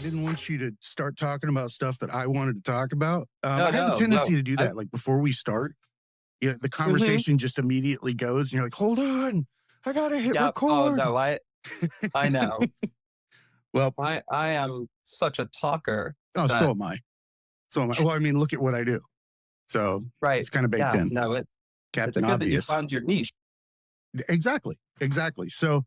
Didn't want you to start talking about stuff that I wanted to talk about. No, I have a no, tendency no. to do that. Like before we start, the conversation just immediately goes and you're like, hold on, I got to hit Yeah. Oh, record. no, I know. Well, I am such a talker. oh, that- so am I. So am I. Well, I mean, look at what I do. So Right. it's kind of baked Yeah. in. No, it's Captain good that you Obvious. found your niche. Exactly. So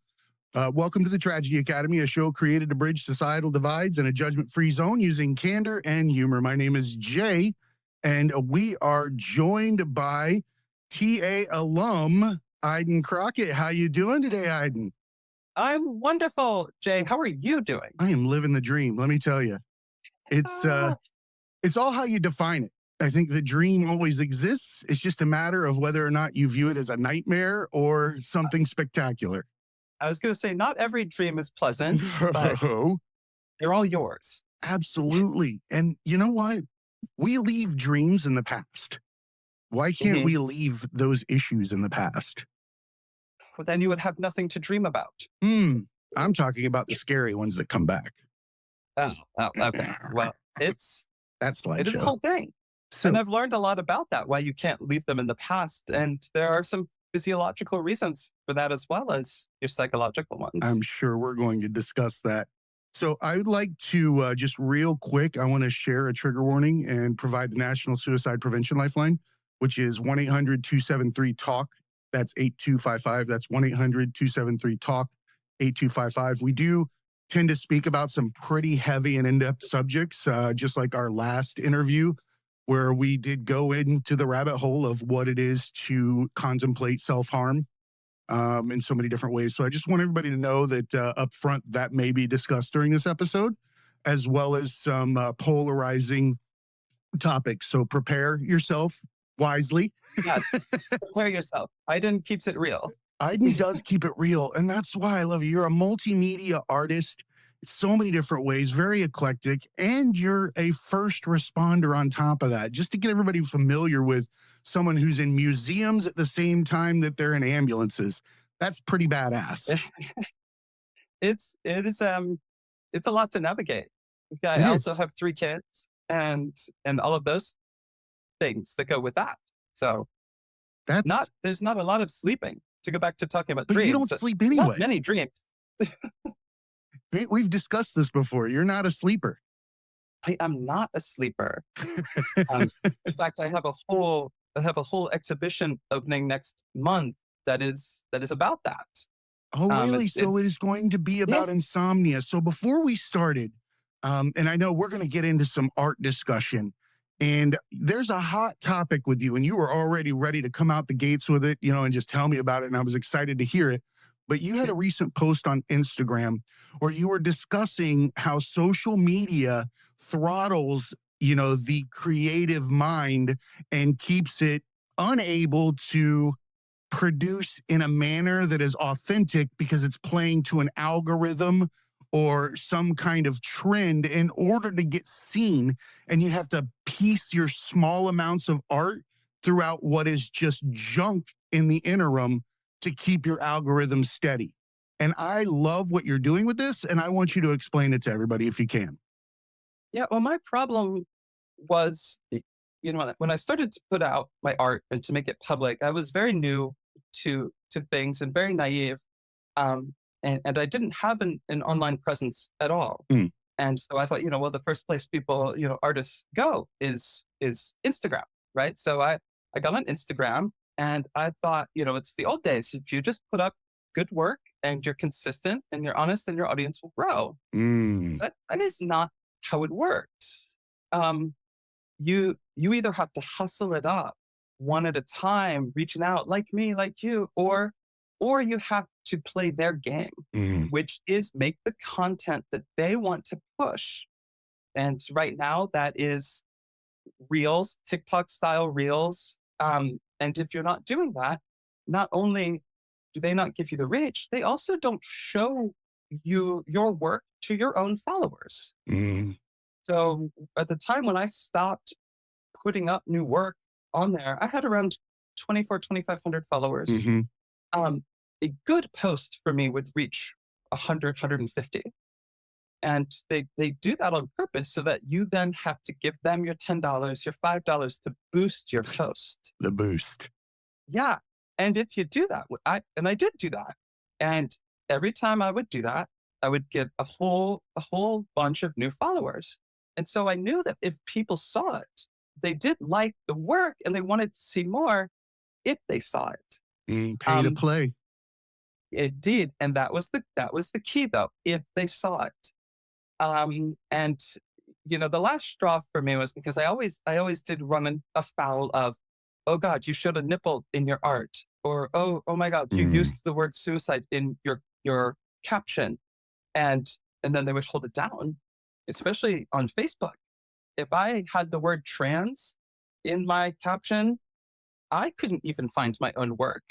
welcome to the Tragedy Academy, a show created to bridge societal divides in a judgment-free zone using candor and humor. My name is Jay, and we are joined by TA alum Iden Crockett. How you doing today, Iden? I'm wonderful, Jay. How are you doing? I am living the dream. Let me tell you, it's all how you define it. I think the dream always exists. It's just a matter of whether or not you view it as a nightmare or something spectacular. I was going to say, not every dream is pleasant, but they're all yours. Absolutely. And you know what? We leave dreams in the past. Why can't we leave those issues in the past? Well, then you would have nothing to dream about. I'm talking about the scary ones that come back. Oh, okay. Well, That's it is a whole thing. So, And I've learned a lot about that, why you can't leave them in the past. And there are some physiological reasons for that as well as your psychological ones. I'm sure we're going to discuss that. So I would like to just real quick, I want to share a trigger warning and provide the National Suicide Prevention Lifeline, which is 1-800-273-TALK. That's 8255. That's 1-800-273-TALK, 8255. We do tend to speak about some pretty heavy and in-depth subjects, just like our last interview, where we did go into the rabbit hole of what it is to contemplate self-harm in so many different ways. So I just want everybody to know that up front that may be discussed during this episode, as well as some polarizing topics. So prepare yourself wisely. Yes, prepare yourself. Iden keeps it real. Iden does keep it real. And that's why I love you. You're a multimedia artist. So many different ways, very eclectic, and you're a first responder on top of that. Just to get everybody familiar with someone who's in museums at the same time that they're in ambulances. That's pretty badass. It's a lot to navigate. I also have 3 kids and all of those things that go with that. So there's not a lot of sleeping. To go back to talking about dreams. But you don't sleep anyway. Not many dreams. We've discussed this before. You're not a sleeper. I am not a sleeper. In fact, I have a whole exhibition opening next month that is about that. Oh, really? So it is going to be about insomnia. So before we started, And I know we're going to get into some art discussion. And there's a hot topic with you, and you were already ready to come out the gates with it, and just tell me about it. And I was excited to hear it. But you had a recent post on Instagram where you were discussing how social media throttles, the creative mind and keeps it unable to produce in a manner that is authentic because it's playing to an algorithm or some kind of trend in order to get seen. And you have to piece your small amounts of art throughout what is just junk in the interim to keep your algorithm steady. And I love what you're doing with this. And I want you to explain it to everybody if you can. Yeah. Well, my problem was, when I started to put out my art and to make it public, I was very new to things and very naive. Um, and I didn't have an online presence at all. Mm. And so I thought, well, the first place people, artists go is Instagram, right? So I got on Instagram and I thought, it's the old days. If you just put up good work and you're consistent and you're honest, then your audience will grow. Mm. That is not how it works. You either have to hustle it up one at a time, reaching out like me, like you, or you have to play their game, Mm. which is make the content that they want to push. And right now, that is reels, TikTok style reels. And if you're not doing that, not only do they not give you the reach, they also don't show you your work to your own followers. Mm. So at the time when I stopped putting up new work on there, I had around 24, 2,500 followers. Mm-hmm. A good post for me would reach 100, 150. And they do that on purpose so that you then have to give them your $10, your $5 to boost your post. The boost. Yeah. And if you do that, I did do that. And every time I would do that, I would get a whole bunch of new followers. And so I knew that if people saw it, they did like the work and they wanted to see more if they saw it. Pay to play. It did. And that was the key though, if they saw it. And the last straw for me was because I always did run afoul of, oh God, you showed a nipple in your art, or oh my God, you used the word suicide in your caption, and then they would hold it down, especially on Facebook. If I had the word trans in my caption, I couldn't even find my own work.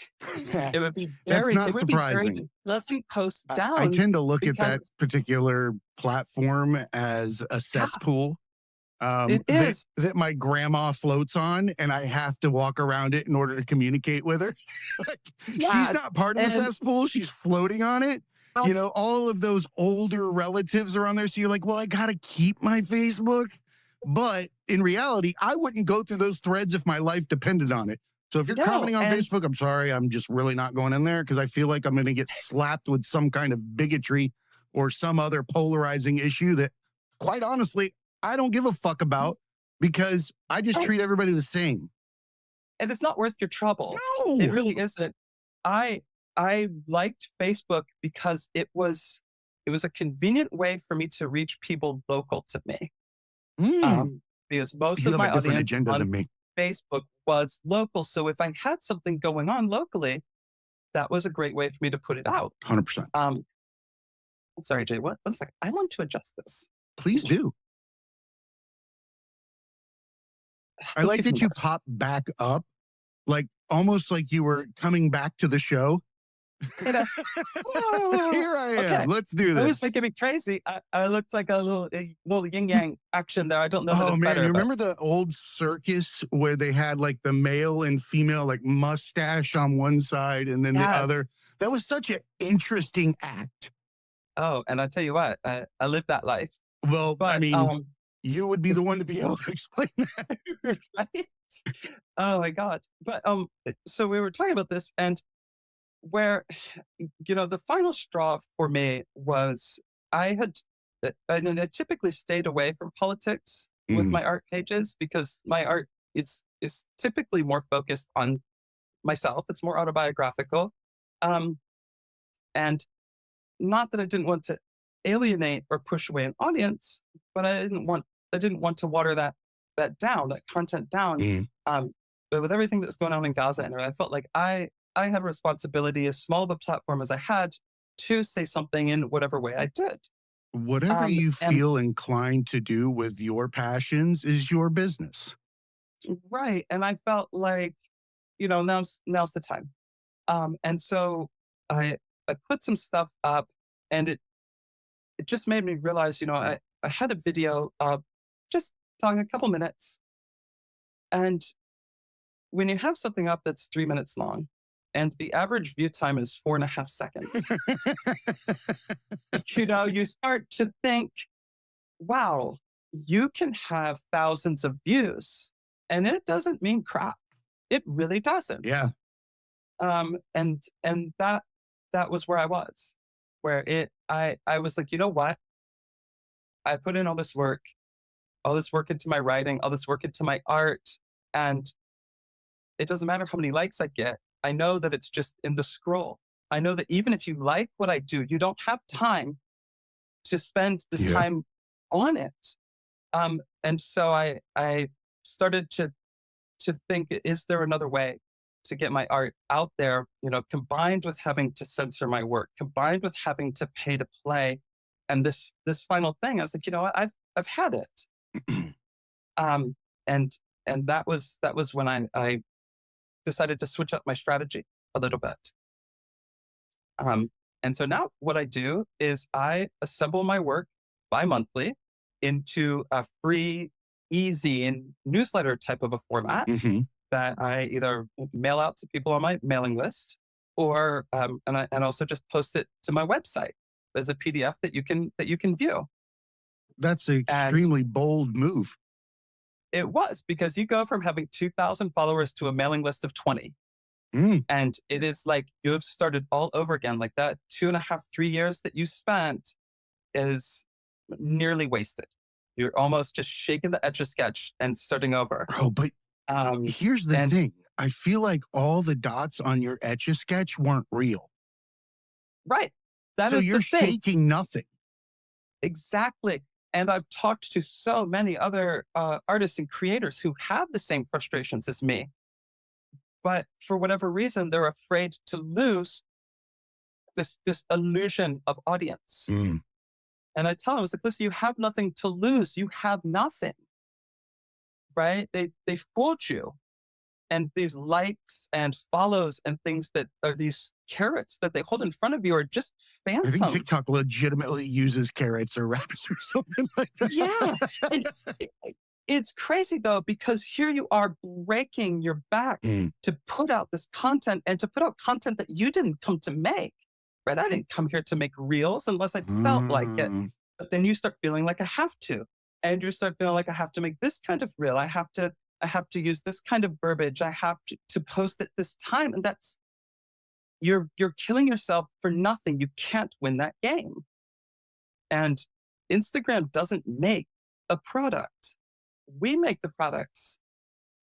It would be That's very, not it would be very surprising. doesn't post I down tend to look at that because particular platform as a yeah, cesspool it that, is. that my grandma floats on, and I have to walk around it in order to communicate with her. Like, she's Yes. not part of the And cesspool, she's floating on it. All of those older relatives are on there. So you're like, well, I got to keep my Facebook. But in reality, I wouldn't go through those threads if my life depended on it. So if you're no, commenting on and Facebook, I'm sorry, I'm just really not going in there because I feel like I'm going to get slapped with some kind of bigotry or some other polarizing issue that, quite honestly, I don't give a fuck about because I just no, treat everybody the same. and it's not worth your trouble. It No. really isn't. I I liked Facebook because it was a convenient way for me to reach people local to me. Mm, Because most you of have a my different audience agenda on than me. Facebook was local. So if I had something going on locally, that was a great way for me to put it out. 100%. Um, I'm sorry, Jay. One second. I want to adjust this. Please do. I Let's see like if it that you works. pop back up, like almost like you were coming back to the show. You know, Here I am. okay. Let's do That was this. making me crazy. I looked like a little yin yang action there. I don't know that Oh it's man, better, you but remember the old circus where they had like the male and female like mustache on one side and then the yes. other? That was such an interesting act. Oh, and I tell you what, I lived that life. Well, I But mean, you would be the one to be able to explain that. right? Oh my God. But so we were talking about this, and where the final straw for me was I had I typically stayed away from politics with Mm, my art pages because my art is typically more focused on myself. It's more autobiographical. Um and not that I didn't want to alienate or push away an audience, but I didn't want to water that down, that content down. Mm. Um, but with everything that's going on in Gaza, and I felt like I had a responsibility, as small of a platform as I had, to say something in whatever way I did. Whatever you And feel inclined to do with your passions is your business. right, and I felt like, now's the time. And so I put some stuff up, and it just made me realize, I had a video just talking a couple minutes. And when you have something up that's 3 minutes long and the average view time is 4.5 seconds, you start to think, wow, you can have thousands of views. And it doesn't mean crap. It really Yeah. doesn't. And that was where I was, where I was like, you know what? I put in all this work into my writing, all this work into my art, and it doesn't matter how many likes I get. I know that it's just in the scroll. I know that even if you like what I do, you don't have time to spend the Yeah. time on it. And so I started to think, is there another way to get my art out there? Combined with having to censor my work, combined with having to pay to play, and this final thing, I was like, you know what, I've had it. Um, and that was when I decided to switch up my strategy a little bit. Um, and so now what I do is I assemble my work bi-monthly into a free, easy and newsletter type of a format Hmm. that I either mail out to people on my mailing list, or and also just post it to my website as a PDF that you can view. That's an And extremely bold move. it was because you go from having 2,000 followers to a mailing list of 20. Mm. And it is like you have started all over again. Like that 2.5, 3 years that you spent is nearly wasted. You're almost just shaking the etch a sketch and starting over. Bro, but Um, here's the and thing. I feel like all the dots on your etch a sketch weren't real. right, that So is you're the thing. shaking nothing. Exactly. And I've talked to so many other artists and creators who have the same frustrations as me. But for whatever reason, they're afraid to lose this illusion of audience. Mm. And I tell them, I was like, listen, you have nothing to lose. You have nothing, right? They fooled you. And these likes and follows and things that are these carrots that they hold in front of you are just I think phantom. TikTok legitimately uses carrots or wraps or something like Yeah. that. And it's crazy though, because here you are breaking your back Mm. to put out this content, and to put out content that you didn't come to make, right? I didn't come here to make reels unless I felt like it. Mm. But then you start feeling like I have to. And you start feeling like I have to make this kind of reel. I have to use this kind of verbiage. I have to post at this time. And that's you're killing yourself for nothing. You can't win that game. And Instagram doesn't make a product. We make the products.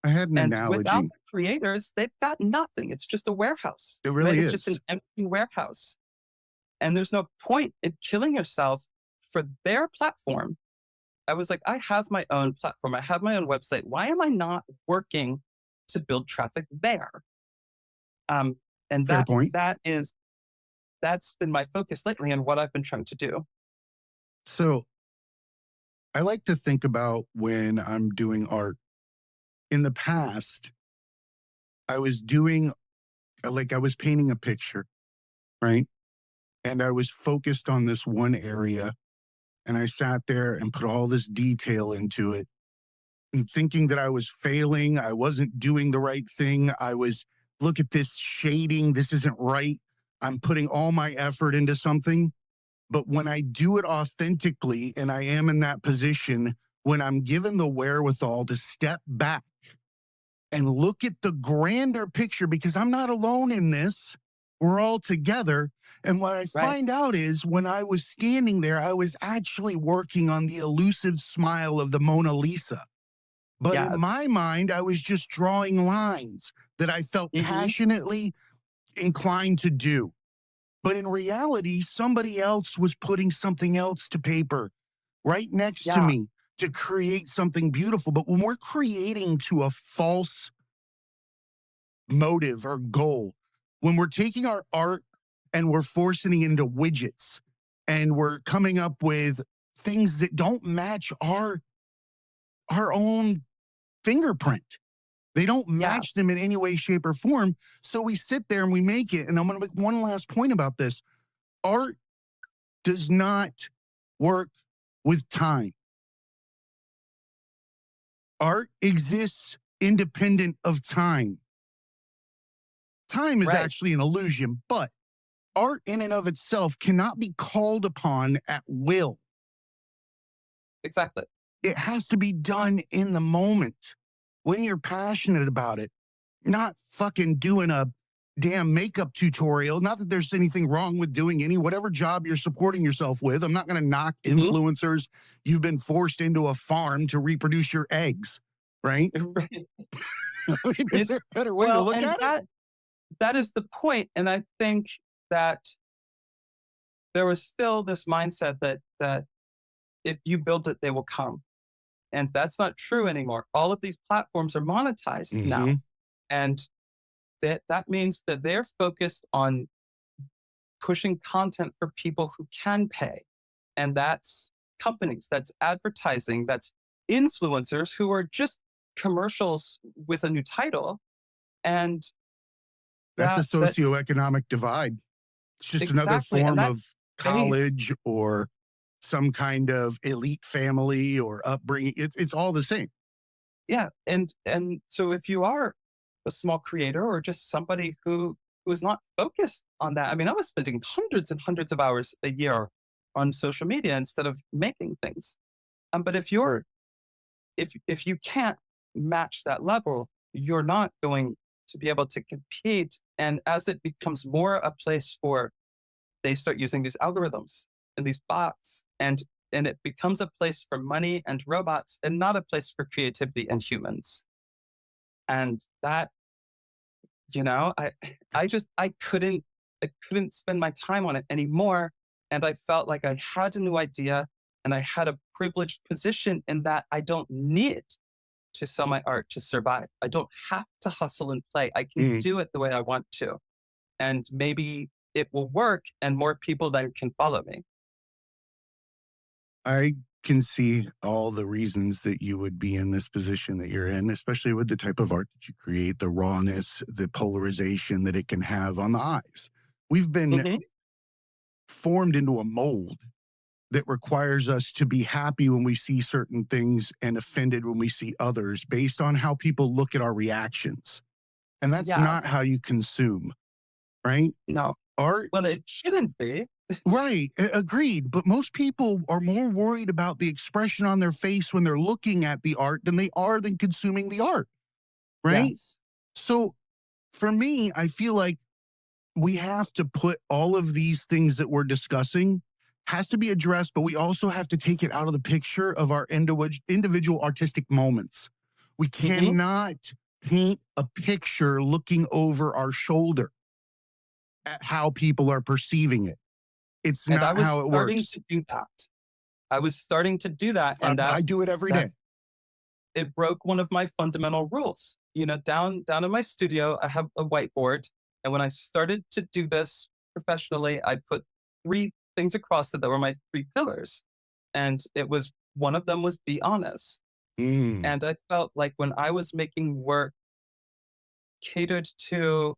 I had an And without analogy. the creators, they've got nothing. It's just a warehouse, It right? really It's just an is. empty warehouse. And there's no point in killing yourself for their platform. I was like, I have my own platform. I have my own website. Why am I not working to build traffic there? Um, and Fair point. that's been my focus lately and what I've been trying to do. So I like to think about when I'm doing art. In the past, I was doing, like, I was painting a picture, right? And I was focused on this one area. And I sat there and put all this detail into it, and thinking that I was failing. I wasn't doing the right thing. I was, look at this shading. This isn't right. I'm putting all my effort into something. But when I do it authentically, and I am in that position, when I'm given the wherewithal to step back and look at the grander picture, because I'm not alone in this, we're all together. And what I Right. find out is when I was standing there, I was actually working on the elusive smile of the Mona Lisa. But in my Yes. mind, I was just drawing lines that I felt Hmm. passionately inclined to do. But in reality, somebody else was putting something else to paper right next to Yeah. me to create something beautiful. But when we're creating to a false motive or goal, when we're taking our art and we're forcing it into widgets and we're coming up with things that don't match our own fingerprint. They don't Yeah. match them in any way, shape, or form. So we sit there and we make it. And I'm going to make one last point about this. Art does not work with time. Art exists independent of time. Time is Right. actually an illusion, but art in and of itself cannot be called upon at will. Exactly. It has to be done in the moment when you're passionate about it, not fucking doing a damn makeup tutorial. Not that there's anything wrong with doing whatever job you're supporting yourself with. I'm not going to knock Mhm. influencers. You've been forced into a farm to reproduce your eggs, right? Right. I mean, is there It's a better way to well, look and at it? that is the point, and I think that there was still this mindset that if you build it, they will come, and that's not true anymore. All of these platforms are monetized now, Mm-hmm. and that means that they're focused on pushing content for people who can pay, and that's companies, that's advertising, that's influencers who are just commercials with a new title, and That's a that's socioeconomic divide. It's just another exactly, and form of that's based. college or some kind of elite family or upbringing. It's all the same. Yeah, and so if you are a small creator or just somebody who is not focused on that, I mean, I was spending hundreds and hundreds of hours a year on social media instead of making things. But if you can't match that level, you're not going to be able to compete. And as it becomes more a place for, they start using these algorithms and these bots, and it becomes a place for money and robots and not a place for creativity and humans. And that, I I couldn't spend my time on it anymore. And I felt like I had a new idea and I had a privileged position in that I don't need to sell my art to survive. I don't have to hustle and play. I can Mm. do it the way I want to. And maybe it will work and more people then can follow me. I can see all the reasons that you would be in this position that you're in, especially with the type of art that you create, the rawness, the polarization that it can have on the eyes. We've been Mhm. formed into a mold that requires us to be happy when we see certain things and offended when we see others based on how people look at our reactions. And that's not Yes. how you consume, right? No. Well, Art, it shouldn't be. right, agreed. But most people are more worried about the expression on their face when they're looking at the art than consuming the art, right? Yes. So for me, I feel like we have to put all of these things that we're discussing has to be addressed, but we also have to take it out of the picture of our individual artistic moments. We Hmm. cannot paint a picture looking over our shoulder at how people are perceiving it. It's And I not was how it starting works. to do that. I was starting to do that, and that I do it every that day. it broke one of my fundamental rules. Down in my studio, I have a whiteboard, and when I started to do this professionally, I put three things across it that were my three pillars, and it was one of them was be honest. Mm. And I felt like when I was making work catered to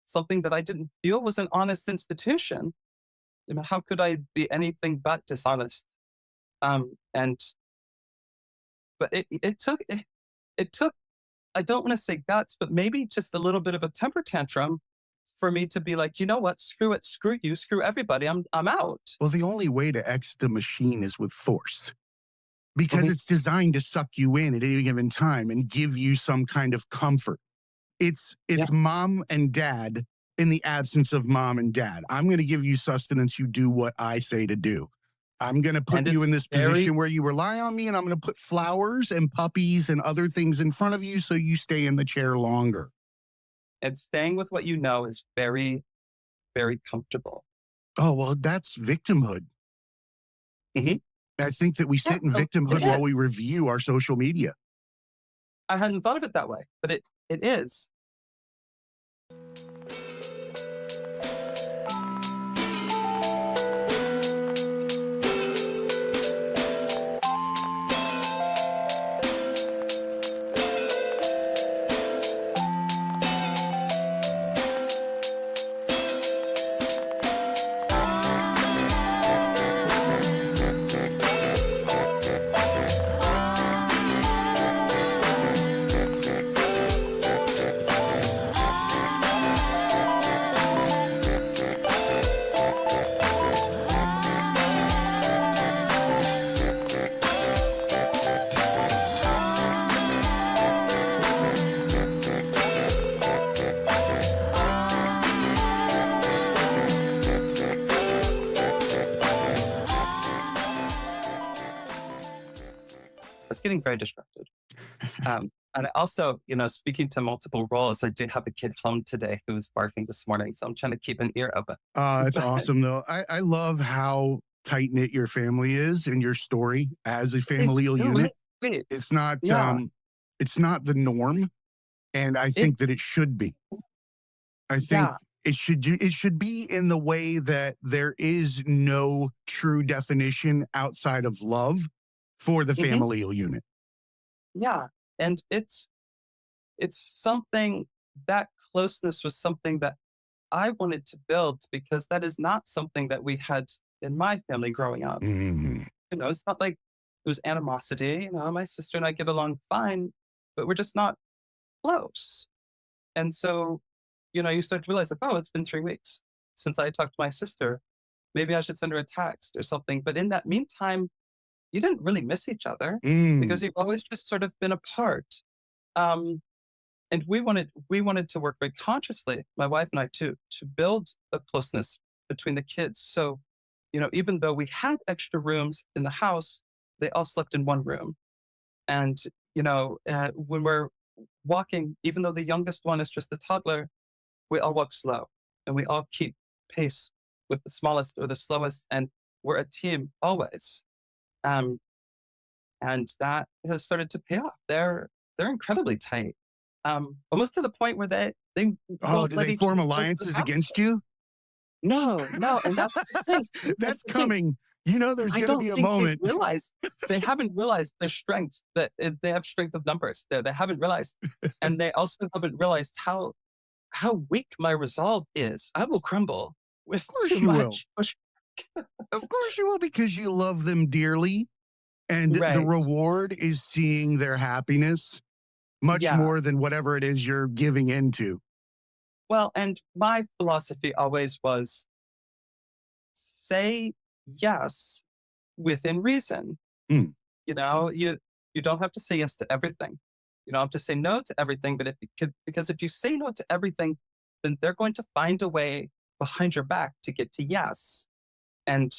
something that I didn't feel was an honest institution, how could I be anything but dishonest? And but it took, I don't want to say guts, but maybe just a little bit of a temper tantrum for me to be like, you know what, screw it, screw you, screw everybody, I'm out. Well, the only way to exit the machine is with force because Mhm. it's designed to suck you in at any given time and give you some kind of comfort. Yeah, It's mom and dad in the absence of mom and dad. I'm going to give you sustenance. You do what I say to do. I'm going to put and you it's in this very position where you rely on me, and I'm going to put flowers and puppies and other things in front of you so you stay in the chair longer. and staying with what you know is very very comfortable. Oh, well, that's victimhood. Hmm. I think that we Yeah, sit in well, it victimhood while is. we review our social media. I hadn't thought of it that way, but it is. I was getting very distracted. And I also, speaking to multiple roles, I did have a kid home today who was barking this morning, so I'm trying to keep an ear open. It's But awesome, though. I love how tight knit your family is and your story as a it's familial really unit. sweet. It's not Yeah, it's not the norm, and I it, think that it should be. I think yeah, it should be in the way that there is no true definition outside of love for the hmm, familial unit. yeah, and it's something that closeness was something that I wanted to build because that is not something that we had in my family growing up. Mm. It's not like there was animosity. My sister and I get along fine, but we're just not close. And so, you start to realize, like, oh, it's been 3 weeks since I talked to my sister. Maybe I should send her a text or something. But in that meantime, you didn't really miss each other Mm. because you've always just sort of been apart. Um, and we wanted to work very consciously, my wife and I, to build a closeness between the kids. So, even though we had extra rooms in the house, they all slept in one room. And when we're walking, even though the youngest one is just a toddler, we all walk slow and we all keep pace with the smallest or the slowest. And we're a team always. Um, and that has started to pay off. They're incredibly tight. Almost to the point where they Oh, won't do let they each form other go to the alliances bathroom. against you? No, no, and that's the thing. That's That's the thing. coming. You know, there's I going to don't be a think they've moment. realized they haven't realized their strength, that they have strength of numbers there. They haven't realized. And they also haven't realized how weak my resolve is. I will crumble with Of course too you will. much push. Of course you will, because you love them dearly. And the Right. reward is seeing their happiness much Yeah. more than whatever it is you're giving into. Well, and my philosophy always was say yes within reason. Mm. You don't have to say yes to everything. You don't have to say no to everything, but because if you say no to everything, then they're going to find a way behind your back to get to yes. And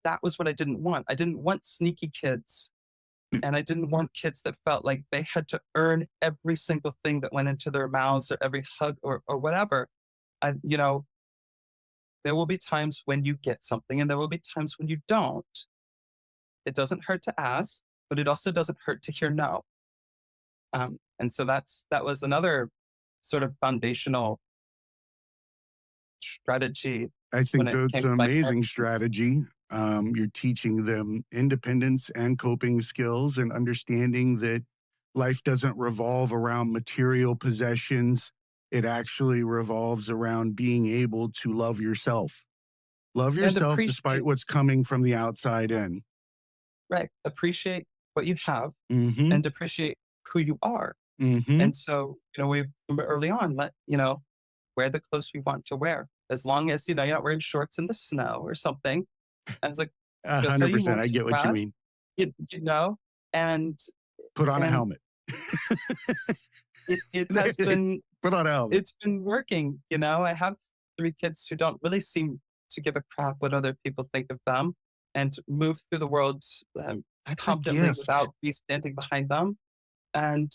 that was what I didn't want. I didn't want sneaky kids. And I didn't want kids that felt like they had to earn every single thing that went into their mouths or every hug or whatever. I, you know, there will be times when you get something and there will be times when you don't. It doesn't hurt to ask, but it also doesn't hurt to hear no. And so that was another sort of foundational strategy I when think it that's came an to my amazing parenting. strategy. You're teaching them independence and coping skills and understanding that life doesn't revolve around material possessions. It actually revolves around being able to love yourself. Love And yourself despite what's coming from the outside in. appreciate what you have Mm-hmm. and appreciate who you are. Mm-hmm. And so, we from early on, wear the clothes you want to wear. As long as, you're not wearing shorts in the snow or something. I was like, just how you 100%. want I to get what you dress, mean. you know, and Put on a and helmet. it has been Put on a helmet. it's been working. I have 3 kids who don't really seem to give a crap what other people think of them and move through the world That's a confidently gift. without me standing behind them. And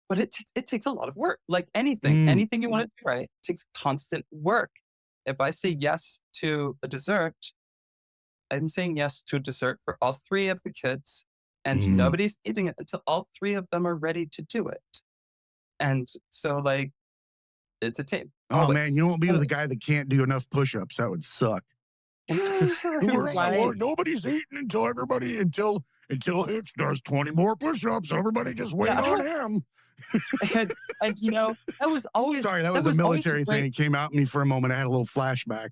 but it takes a lot of work. Like anything, Mm. anything you want to do right takes constant work. if I say yes to a dessert, I'm saying yes to a dessert for all three of the kids, and Mm. nobody's eating it until all three of them are ready to do it. And so, like, it's a team, Oh man, always. you won't be with a Always. guy that can't do enough push-ups. That would suck. Right. Nobody's eating until Hicks does 20 more push-ups. Everybody just wait Yeah. on him. And Sorry, that that was a was always a military thing. great. It came out in me for a moment. I had a little flashback.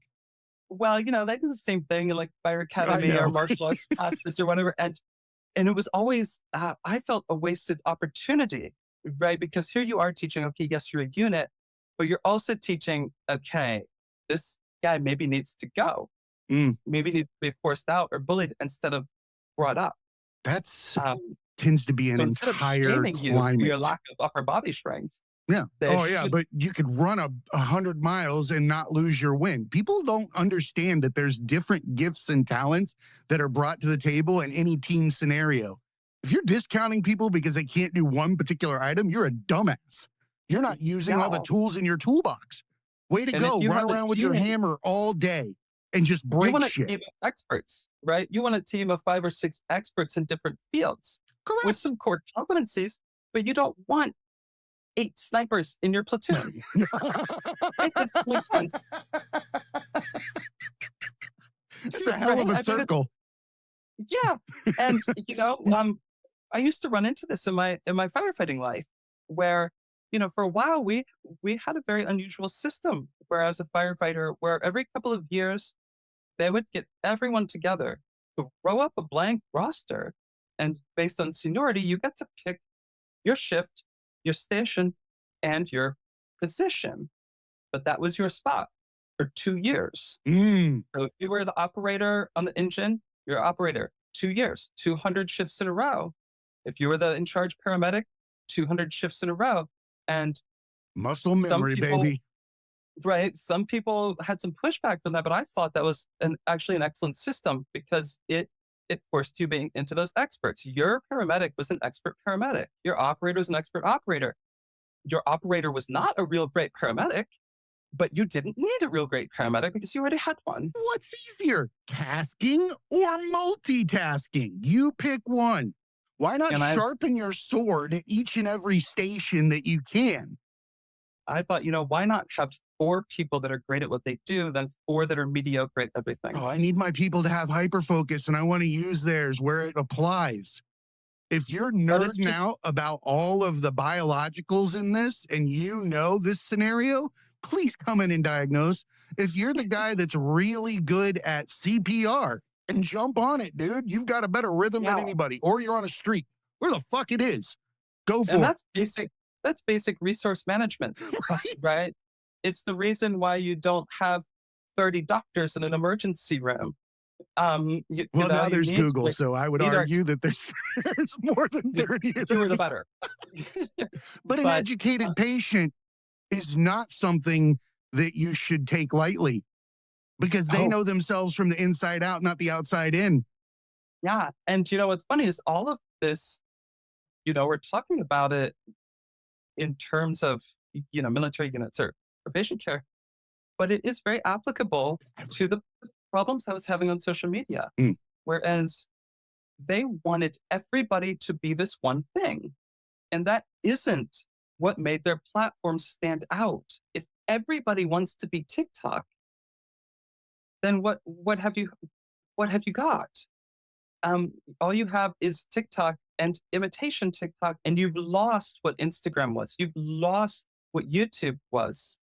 Well, they do the same thing in like Fire I Academy or know. martial arts classes or whatever. And it was always, I felt a wasted opportunity, right? Because here you are teaching, okay, yes, you're a unit, but you're also teaching, okay, this guy maybe needs to go, Mm, maybe needs to be forced out or bullied instead of brought up. that's Um, tends to be an so instead of entire shaming you for your climate. lack of upper body strength, Yeah. they Oh, yeah. should, But you could run 100 miles and not lose your win. People don't understand that there's different gifts and talents that are brought to the table in any team scenario. If you're discounting people because they can't do one particular item, you're a dumbass. You're not using all the yeah. tools in your toolbox. Way to And if go. you Run have a around with your team, hammer all day and just you break want a shit. team of experts, right? You want a team of 5 or 6 experts in different fields with Correct. some core competencies, but you don't want 8 snipers in your platoon. Right? That doesn't make sense. It's a hell of Right? a I mean, it's, circle. yeah. And, I used to run into this in my firefighting life where, for a while we had a very unusual system where as a firefighter, where every couple of years they would get everyone together to throw up a blank roster. And based on seniority, you get to pick your shift, your station, and your position. But that was your spot for 2 years. Mm, So if you were the operator on the engine, you're operator 2 years, 200 shifts in a row. If you were the in charge paramedic, 200 shifts in a row. And muscle some memory, people, baby. right, some people had some pushback from that, but I thought that was actually an excellent system because it forced you being into those experts. Your paramedic was an expert paramedic. Your operator was an expert operator. Your operator was not a real great paramedic, but you didn't need a real great paramedic because you already had one. What's easier, tasking or multitasking? You pick one. Why not And I sharpen your sword at each and every station that you can? I thought, why not have 4 people that are great at what they do than 4 that are mediocre at everything? Oh, I need my people to have hyperfocus and I want to use theirs where it applies. If you're But it's nerding just, out about all of the biologicals in this and you know this scenario, please come in and diagnose. If you're the guy that's really good at CPR and jump on it, dude, you've got a better rhythm than yeah. anybody, or you're on a streak. Where the fuck it is. Go And for that's basic resource management, it. Right? right? It's the reason why you don't have 30 doctors in an emergency room. Well, now You there's need Google, so I would need our argue that there's, there's more than the 30 of fewer the these. better. But an But educated patient is not something that you should take lightly because they oh know themselves from the inside out, not the outside in. yeah. And what's funny is all of this, we're talking about it in terms of military units or patient care, but it is very applicable to the problems I was having on social media. Mm. Whereas they wanted everybody to be this one thing. And that isn't what made their platform stand out. If everybody wants to be TikTok, then what have you got? All you have is TikTok and imitation TikTok, and you've lost what Instagram was. You've lost what YouTube was.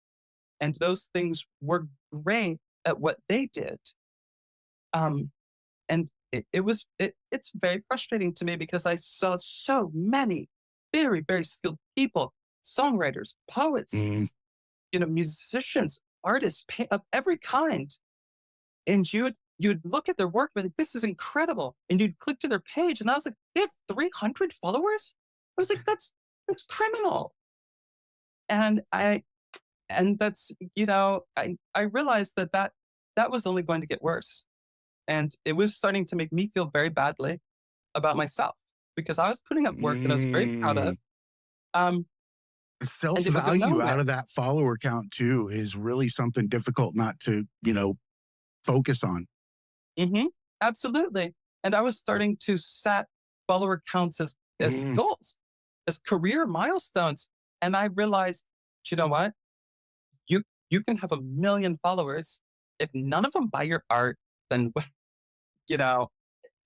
And those things were great at what they did. Um, and it's very frustrating to me because I saw so many very, very skilled people, songwriters, poets, Mm. musicians, artists of every kind. And you'd look at their work and be like, this is incredible. And you'd click to their page and I was like, they have 300 followers? I was like, that's criminal. And that's, I realized that was only going to get worse. And it was starting to make me feel very badly about myself because I was putting up work that I was very proud of. Mm. Um, Self And it would go value out nowhere. of that follower count too is really something difficult not to, focus on. Hmm. Absolutely. And I was starting to set follower counts as Mm, goals, as career milestones. And I realized, you know what? You you can have a million followers. If none of them buy your art, then you know,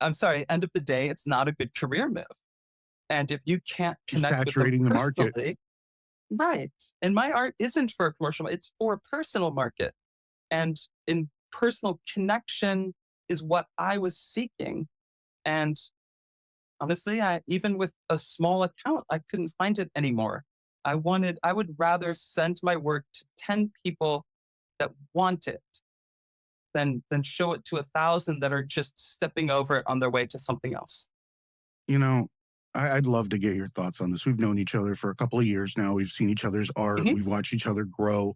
I'm sorry, end of the day, it's not a good career move. And if you can't you're connect with them saturating the market. personally, right. And my art isn't for a commercial, it's for a personal market. And in personal connection is what I was seeking. And honestly, even with a small account, I couldn't find it anymore. I would rather send my work to 10 people that want it than show it to 1,000 that are just stepping over it on their way to something else. You know, I'd love to get your thoughts on this. We've known each other for a couple of years now. We've seen each other's art. Mhm. We've watched each other grow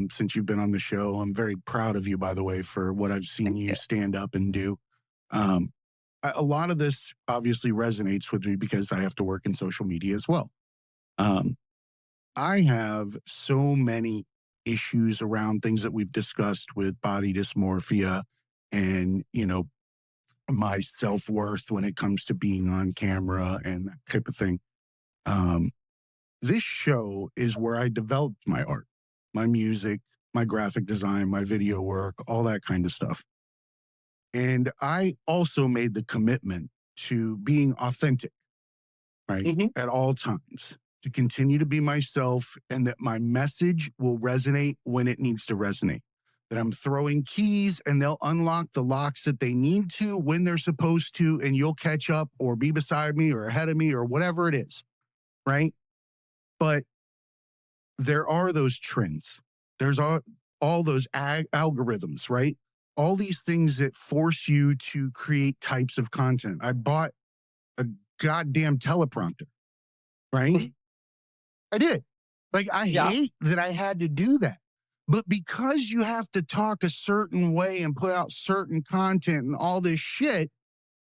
since you've been on the show. I'm very proud of you, by the way, for what I've seen Thank you you. stand up and do. Um, a lot of this obviously resonates with me because I have to work in social media as well. Um, I have so many issues around things that we've discussed with body dysmorphia and, my self worth when it comes to being on camera and that type of thing. Um, this show is where I developed my art, my music, my graphic design, my video work, all that kind of stuff. And I also made the commitment to being authentic, right, Mhm. at all times, to continue to be myself and that my message will resonate when it needs to resonate. That I'm throwing keys and they'll unlock the locks that they need to when they're supposed to, and you'll catch up or be beside me or ahead of me or whatever it is, right? But there are those trends. There's all those algorithms, right? All these things that force you to create types of content. I bought a goddamn teleprompter, right? I did. Like, I Yeah. hate that I had to do that. But because you have to talk a certain way and put out certain content and all this shit,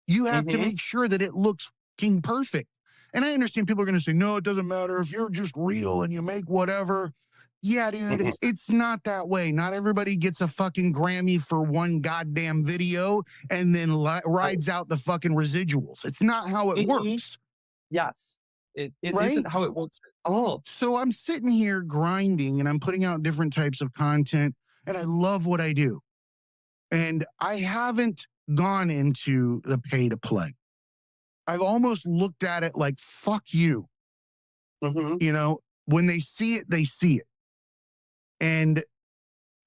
you have to Mhm. make sure that it looks fucking perfect. And I understand people are going to say, no, it doesn't matter if you're just real and you make whatever. Yeah, dude, Mhm. it's not that way. Not everybody gets a fucking Grammy for one goddamn video and then Right. rides out the fucking residuals. It's not how it Mhm. works, Yes. It isn't right? how it works at all. So I'm sitting here grinding and I'm putting out different types of content and I love what I do. And I haven't gone into the pay to play. I've almost looked at it like, fuck you. Mhm. When they see it, they see it. And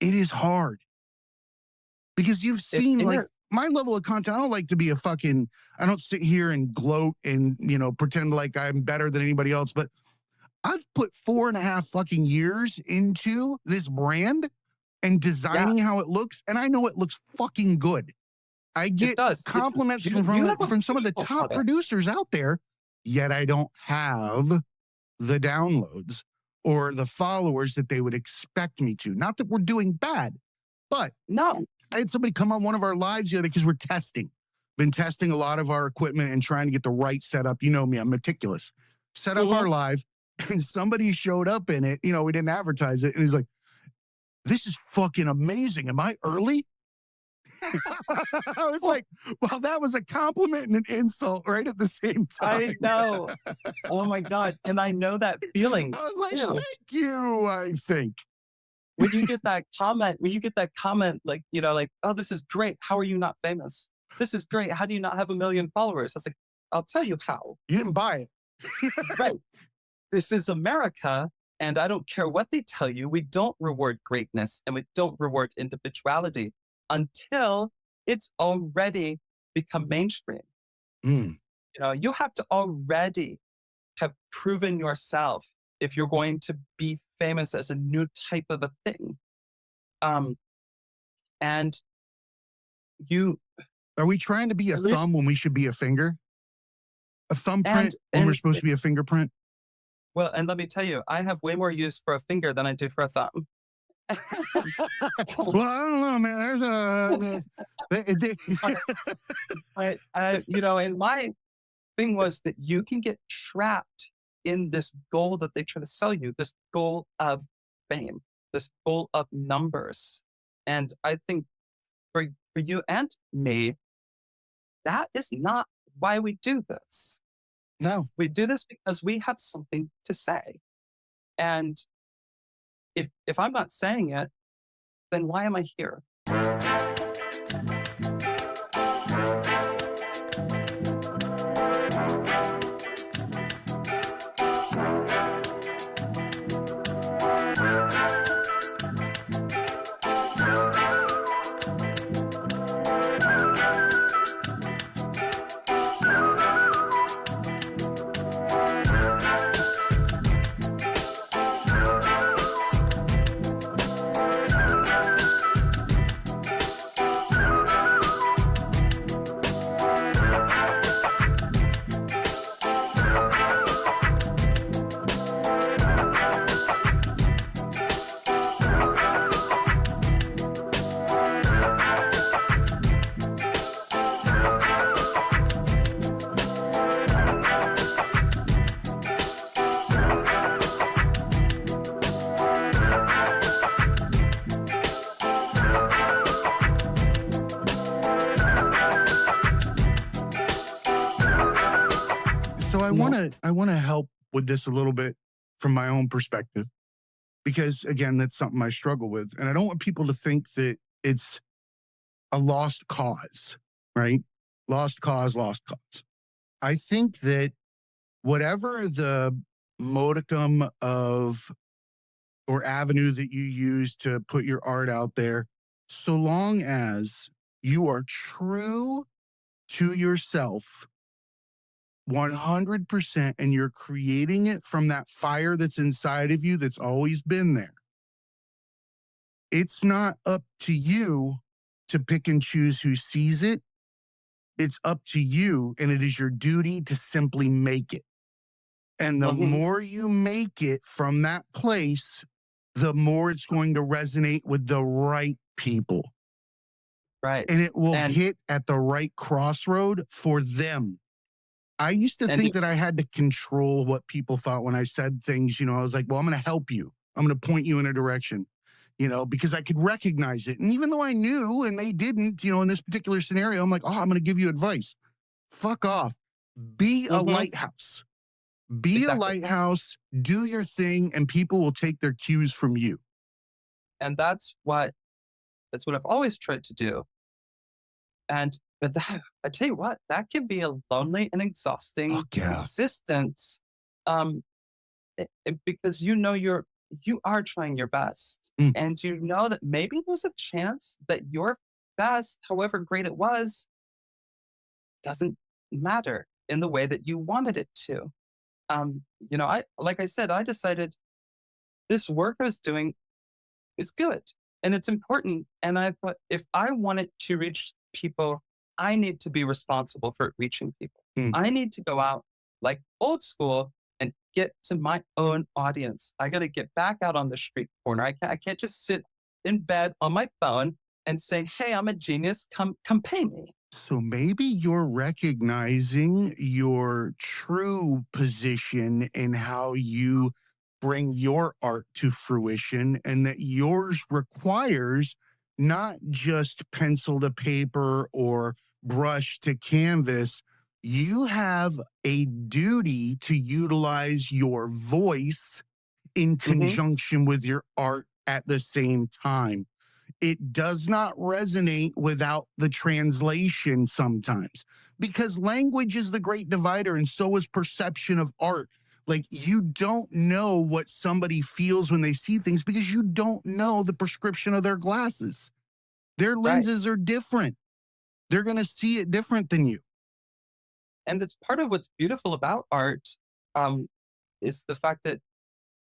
it is hard because you've It seen like is. my level of content. I don't like to be I don't sit here and gloat and, pretend like I'm better than anybody else, but I've put 4.5 fucking years into this brand and Yeah, designing how it looks, and I know it looks fucking good. I it get does. It's compliments you have a from some of the beautiful top product. producers out there, yet I don't have the downloads or the followers that they would expect me to. Not that we're doing bad, but No. I had somebody come on one of our lives the other because we're testing. Been testing a lot of our equipment and trying to get the right setup. You know me, I'm meticulous. Set up Mhm. our live, and somebody showed up in it. We didn't advertise it. And he's like, this is fucking amazing. Am I early? I was like, well, that was a compliment and an insult right at the same I time. know. Oh my god, and I know that feeling I was like, too. thank you, I think. When you get that comment, like, like, "Oh, this is great. How are you not famous? This is great. How do you not have 1,000,000 followers?" I was like, "I'll tell you how. You didn't buy it. Right. This is America, and I don't care what they tell you. We don't reward greatness and we don't reward individuality until it's already become mainstream. Mm. You have to already have proven yourself if you're going to be famous as a new type of a thing. Um, and you, Are we trying to be a at least, thumb when we should be a finger? A and, thumbprint when we're and, supposed to be a fingerprint? well, and let me tell you, I have way more use for a finger than I do for a thumb. Well, I don't know, man. There's a. But, and my thing was that you can get trapped in this goal that they try to sell you, this goal of fame, this goal of numbers. And I think for you and me, that is not why we do this. No. We do this because we have something to say. And if I'm not saying it, then why am I here? So I Yeah. want to I want to help with this a little bit from my own perspective because again that's something I struggle with and I don't want people to think that it's a lost cause, right? Lost cause. I think that whatever the modicum of or avenue that you use to put your art out there, so long as you are true to yourself 100% and you're creating it from that fire that's inside of you that's always been there. It's not up to you to pick and choose who sees it. It's up to you, and it is your duty to simply make it. And the Mhm. more you make it from that place, the more it's going to resonate with the right people. And Right. it will And hit at the right crossroad for them. I used to and think that I had to control what people thought when I said things. I was like, well, I'm going to help you. I'm going to point you in a direction, because I could recognize it. And even though I knew and they didn't, in this particular scenario, I'm like, oh, I'm going to give you advice. Fuck off. Be a Mhm. lighthouse. Be a Exactly. lighthouse, do your thing, and people will take their cues from you. And that's what I've always tried to do. And but that I tell you what, that can be a lonely and exhausting Fuck yeah. existence. Um, because you are trying your best, Mm, and you know that maybe there's a chance that your best, however great it was, doesn't matter in the way that you wanted it to. I like I said, I decided this work I was doing is good and it's important. And I thought if I want it to reach people, I need to be responsible for reaching people. mm. I need to go out like old school and get to my own audience. I got to get back out on the street corner. I can't just sit in bed on my phone and say, "Hey, I'm a genius. Come pay me." So maybe you're recognizing your true position in how you bring your art to fruition, and that yours requires not just pencil to paper or brush to canvas. You have a duty to utilize your voice in Hmm. conjunction with your art at the same time. It does not resonate without the translation sometimes because language is the great divider and so is perception of art. Like you don't know what somebody feels when they see things because you don't know the prescription of their glasses. Their Right. lenses are different. They're going to see it different than you. And it's part of what's beautiful about art, um, is the fact that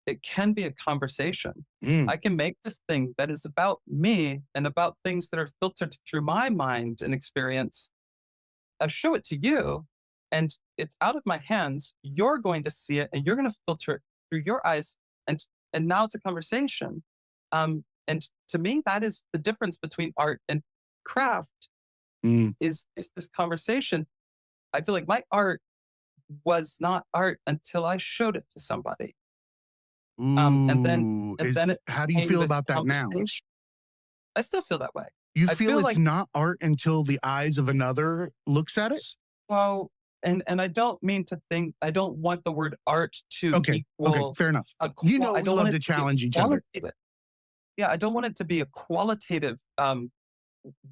it can be a conversation. Mm, I can make this thing that is about me and about things that are filtered through my mind and experience. I show it to you, and it's out of my hands. You're going to see it, and you're going to filter it through your eyes, and now it's a conversation. And to me, that is the difference between art and craft. mm, Is this conversation? I feel like my art was not art until I showed it to somebody. And then Ooh, and then it how do you became feel this about that now? conversation. I still feel that way. You I feel feel it's like not art until the eyes of another looks at it? so, and I don't mean to think I don't want the word art to Okay, okay, equal fair enough. a You know I we don't want love it to to be challenge each other. qualitative. Yeah, I don't want it to be a qualitative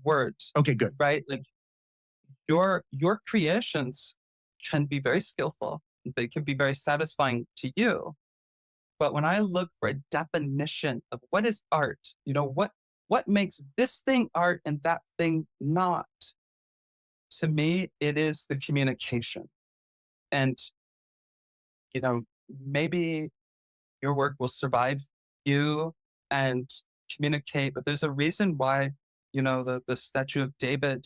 word, Okay, good. right? Like your creations can be very skillful. They can be very satisfying to you. But when I look for a definition of what is art, what makes this thing art and that thing not, to me, it is the communication. And, you know, maybe your work will survive you and communicate, but there's a reason why, the statue of David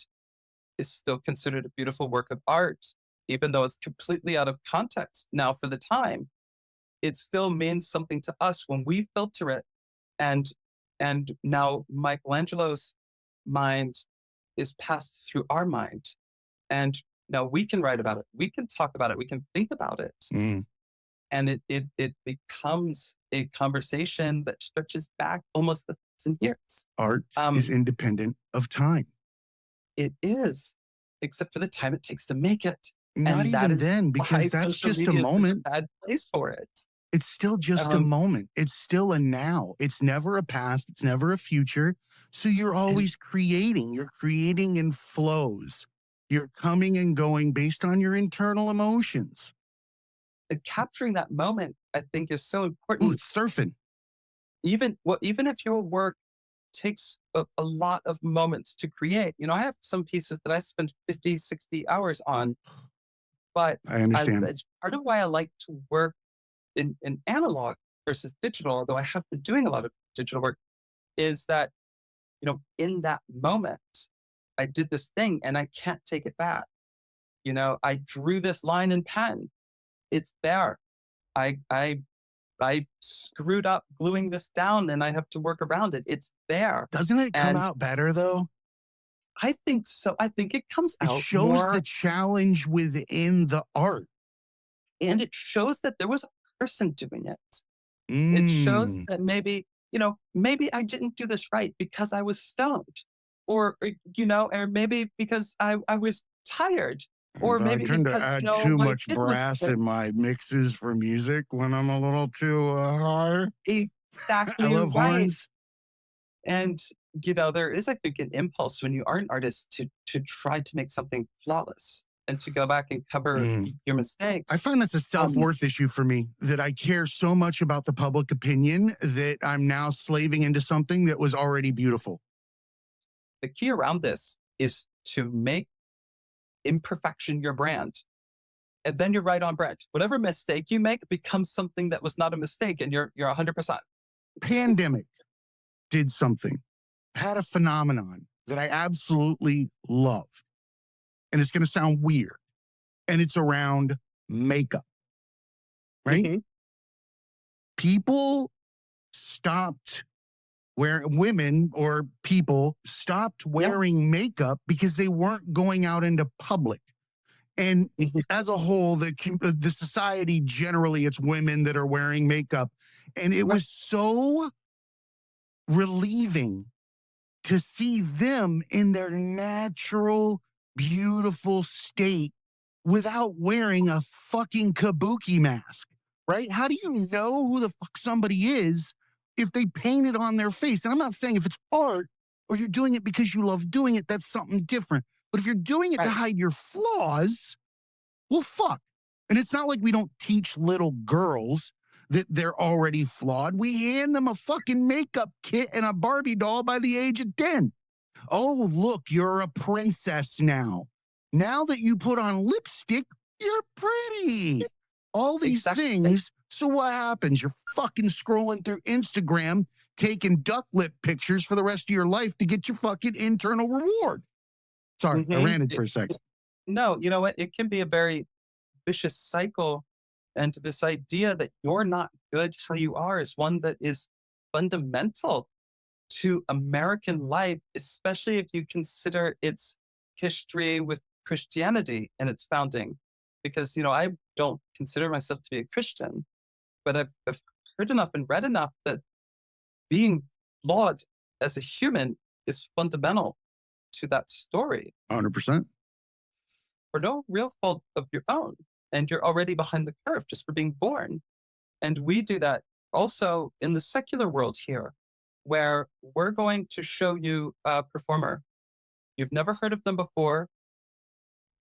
is still considered a beautiful work of art, even though it's completely out of context now for the time. It still means something to us when we filter it. And and now Michelangelo's mind is passed through our mind. And now we can write about it. We can talk about it. We can think about it. Mm. And it becomes a conversation that stretches back almost 1,000 years. Art is Um, independent of time. it is, except for the time it takes to make it. Not And that even is then, why because that's social just a media is such a moment. bad place for it. It's still just a Um, moment. It's still a now. It's never a past. It's never a future. So you're and always creating. You're creating in flows. You're coming and going based on your internal emotions. capturing that moment, I think, is so Ooh, important. it's surfing. Even if your work takes a lot of moments to create. I have some pieces that I spend 50, 60 hours on, but I understand. it's part of why I like to work in analog versus digital, although I have been doing a lot of digital work, is that, in that moment, I did this thing and I can't take it back. I drew this line in pen. It's there. I screwed up gluing this down and I have to work around it. It's there. Doesn't it come And out better though? I think so. I think it comes It out shows the more challenge within the art. and it shows that there was a person doing it. It shows Mm. that maybe I didn't do this right because I was stoned or maybe because I was tired or I maybe tend to because, add too my much kid was brass sick. in my mixes for music when I'm a little too high. I Exactly love right. horns. And, there is, I think, an impulse when you are an artist to try to make something flawless and to go back and cover Mm. your I mistakes. find that's a self Um, worth issue for me that I care so much about the public opinion that I'm now slaving into something that was already beautiful. the key around this is to make imperfection your brand. And then you're right on brand. Whatever mistake you make becomes something that was not a mistake, and you're 100%. Pandemic did something, had a phenomenon that I absolutely love. And it's going to sound weird. And it's around makeup, right? Mhm. People stopped where women or people stopped Yeah. wearing makeup because they weren't going out into public. And Mhm. as a whole, the society generally, it's women that are wearing makeup. And it Right. was so relieving to see them in their natural, beautiful state without wearing a fucking kabuki mask, right? How do you know who the fuck somebody is if they paint it on their face? And I'm not saying if it's art or you're doing it because you love doing it, that's something different. But if you're doing it to Right. hide your flaws, well, fuck. And it's not like we don't teach little girls that they're already flawed. We hand them a fucking makeup kit and a Barbie doll by the age of 10. Oh, look, you're a princess now. Now that you put on lipstick, you're pretty. All these Exactly. things. So what happens? You're fucking scrolling through Instagram, taking duck lip pictures for the rest of your life to get your fucking internal reward. Sorry, I Mhm. ranted for a sec. No, you know what? It can be a very vicious cycle. And this idea that you're not good how you are is one that is fundamental to American life, especially if you consider its history with Christianity and its founding. because, I don't consider myself to be a Christian, but I've heard enough and read enough that being flawed as a human is fundamental to that story 100%. for no real fault of your own. And you're already behind the curve just for being born. And we do that also in the secular world here, where we're going to show you a performer. You've never heard of them before.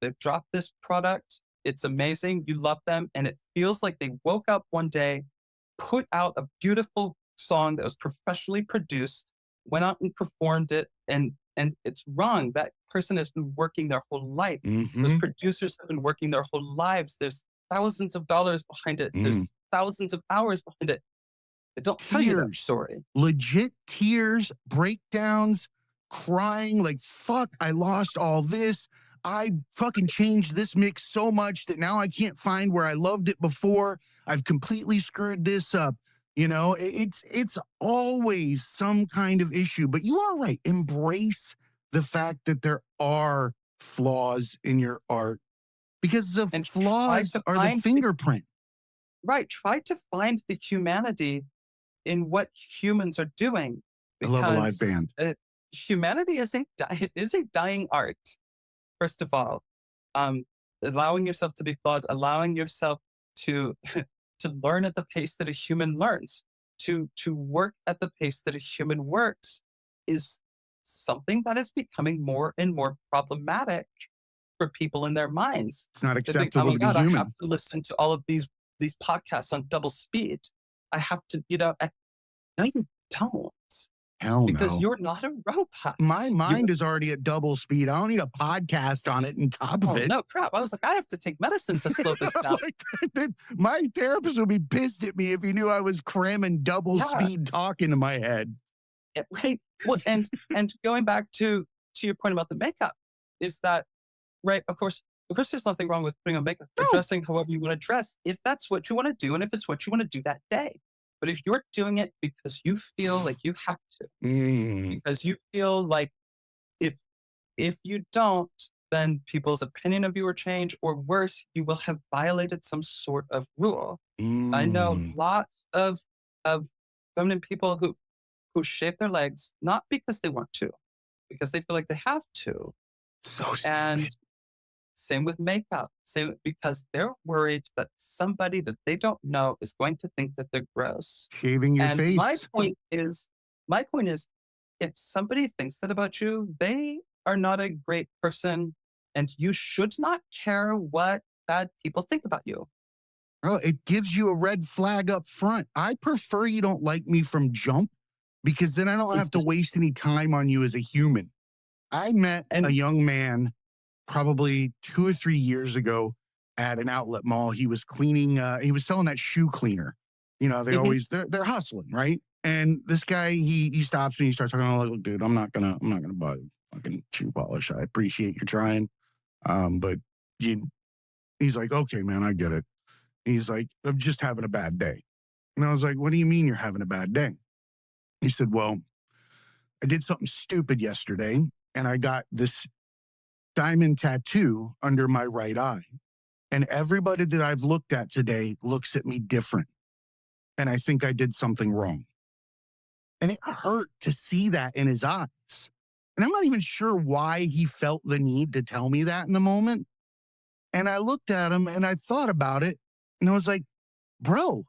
They've dropped this product. It's amazing. You love them. And it feels like they woke up one day, put out a beautiful song that was professionally produced, went out and performed it. And it's wrong. That person has been working their whole life. Those Hmm. producers have been working their whole lives. There's thousands of dollars behind it. There's Mm. thousands of hours behind it. They don't tell you that Tears, story. legit tears, breakdowns, crying like, fuck, I lost all this. I fucking changed this mix so much that now I can't find where I loved it before. I've completely screwed this up. It's always some kind of issue, but you are right. Embrace the fact that there are flaws in your art because the And try flaws to are the find the, fingerprint. right. Try to find the humanity in what humans are doing, I love a live because band. humanity it is a dying art. First of all, um, allowing yourself to be flawed, allowing yourself to to learn at the pace that a human learns, to work at the pace that a human works, is something that is becoming more and more problematic for people in their minds. It's not They think, "Oh acceptable my to be god, I have human. to listen to all of these podcasts on double speed. I have to, no, you don't, Hell because no. you're not a robot. My You mind is already at double speed. I don't need a podcast on it on top of Oh, it. no, crap. I was like, I have to take medicine to slow this down. Like, my therapist would be pissed at me if he knew I was cramming double Yeah, speed talk into my head. right. Well, and going back to your point about the makeup, is that right? Of course, there's nothing wrong with putting on makeup or No. dressing however you want to dress, if that's what you want to do, and if it's what you want to do that day. But if you're doing it because you feel like you have to, Mm, because you feel like if if you don't, then people's opinion of you will change, or worse, you will have violated some sort of rule. I know mm. lots of feminine people who shave their legs not because they want to, because they feel like they have to. So And stupid. same with makeup. Same because they're worried that somebody that they don't know is going to think that they're gross. Shaving your And face. my point is, if somebody thinks that about you, they are not a great person, and you should not care what bad people think about you. Oh, it gives you a red flag up front. I prefer you don't like me from jump because then I don't have to waste any time on you as a human. I met a And young man probably 2 or 3 years ago at an outlet mall. He was cleaning, he was selling that shoe cleaner. They mhm, always they're hustling, right? And this guy, he stops me, he starts talking. I'm like, "Look, dude, I'm not gonna buy fucking shoe polish. I appreciate you trying. But you he's like, okay, man, I get it. He's like, I'm just having a bad day. And I was like, what do you mean you're having a bad day? He said, well, I did something stupid yesterday and I got this diamond tattoo under my right eye. And everybody that I've looked at today looks at me different. And I think I did something wrong. And it hurt to see that in his eyes. And I'm not even sure why he felt the need to tell me that in the moment. And I looked at him and I thought about it. And I was like, bro,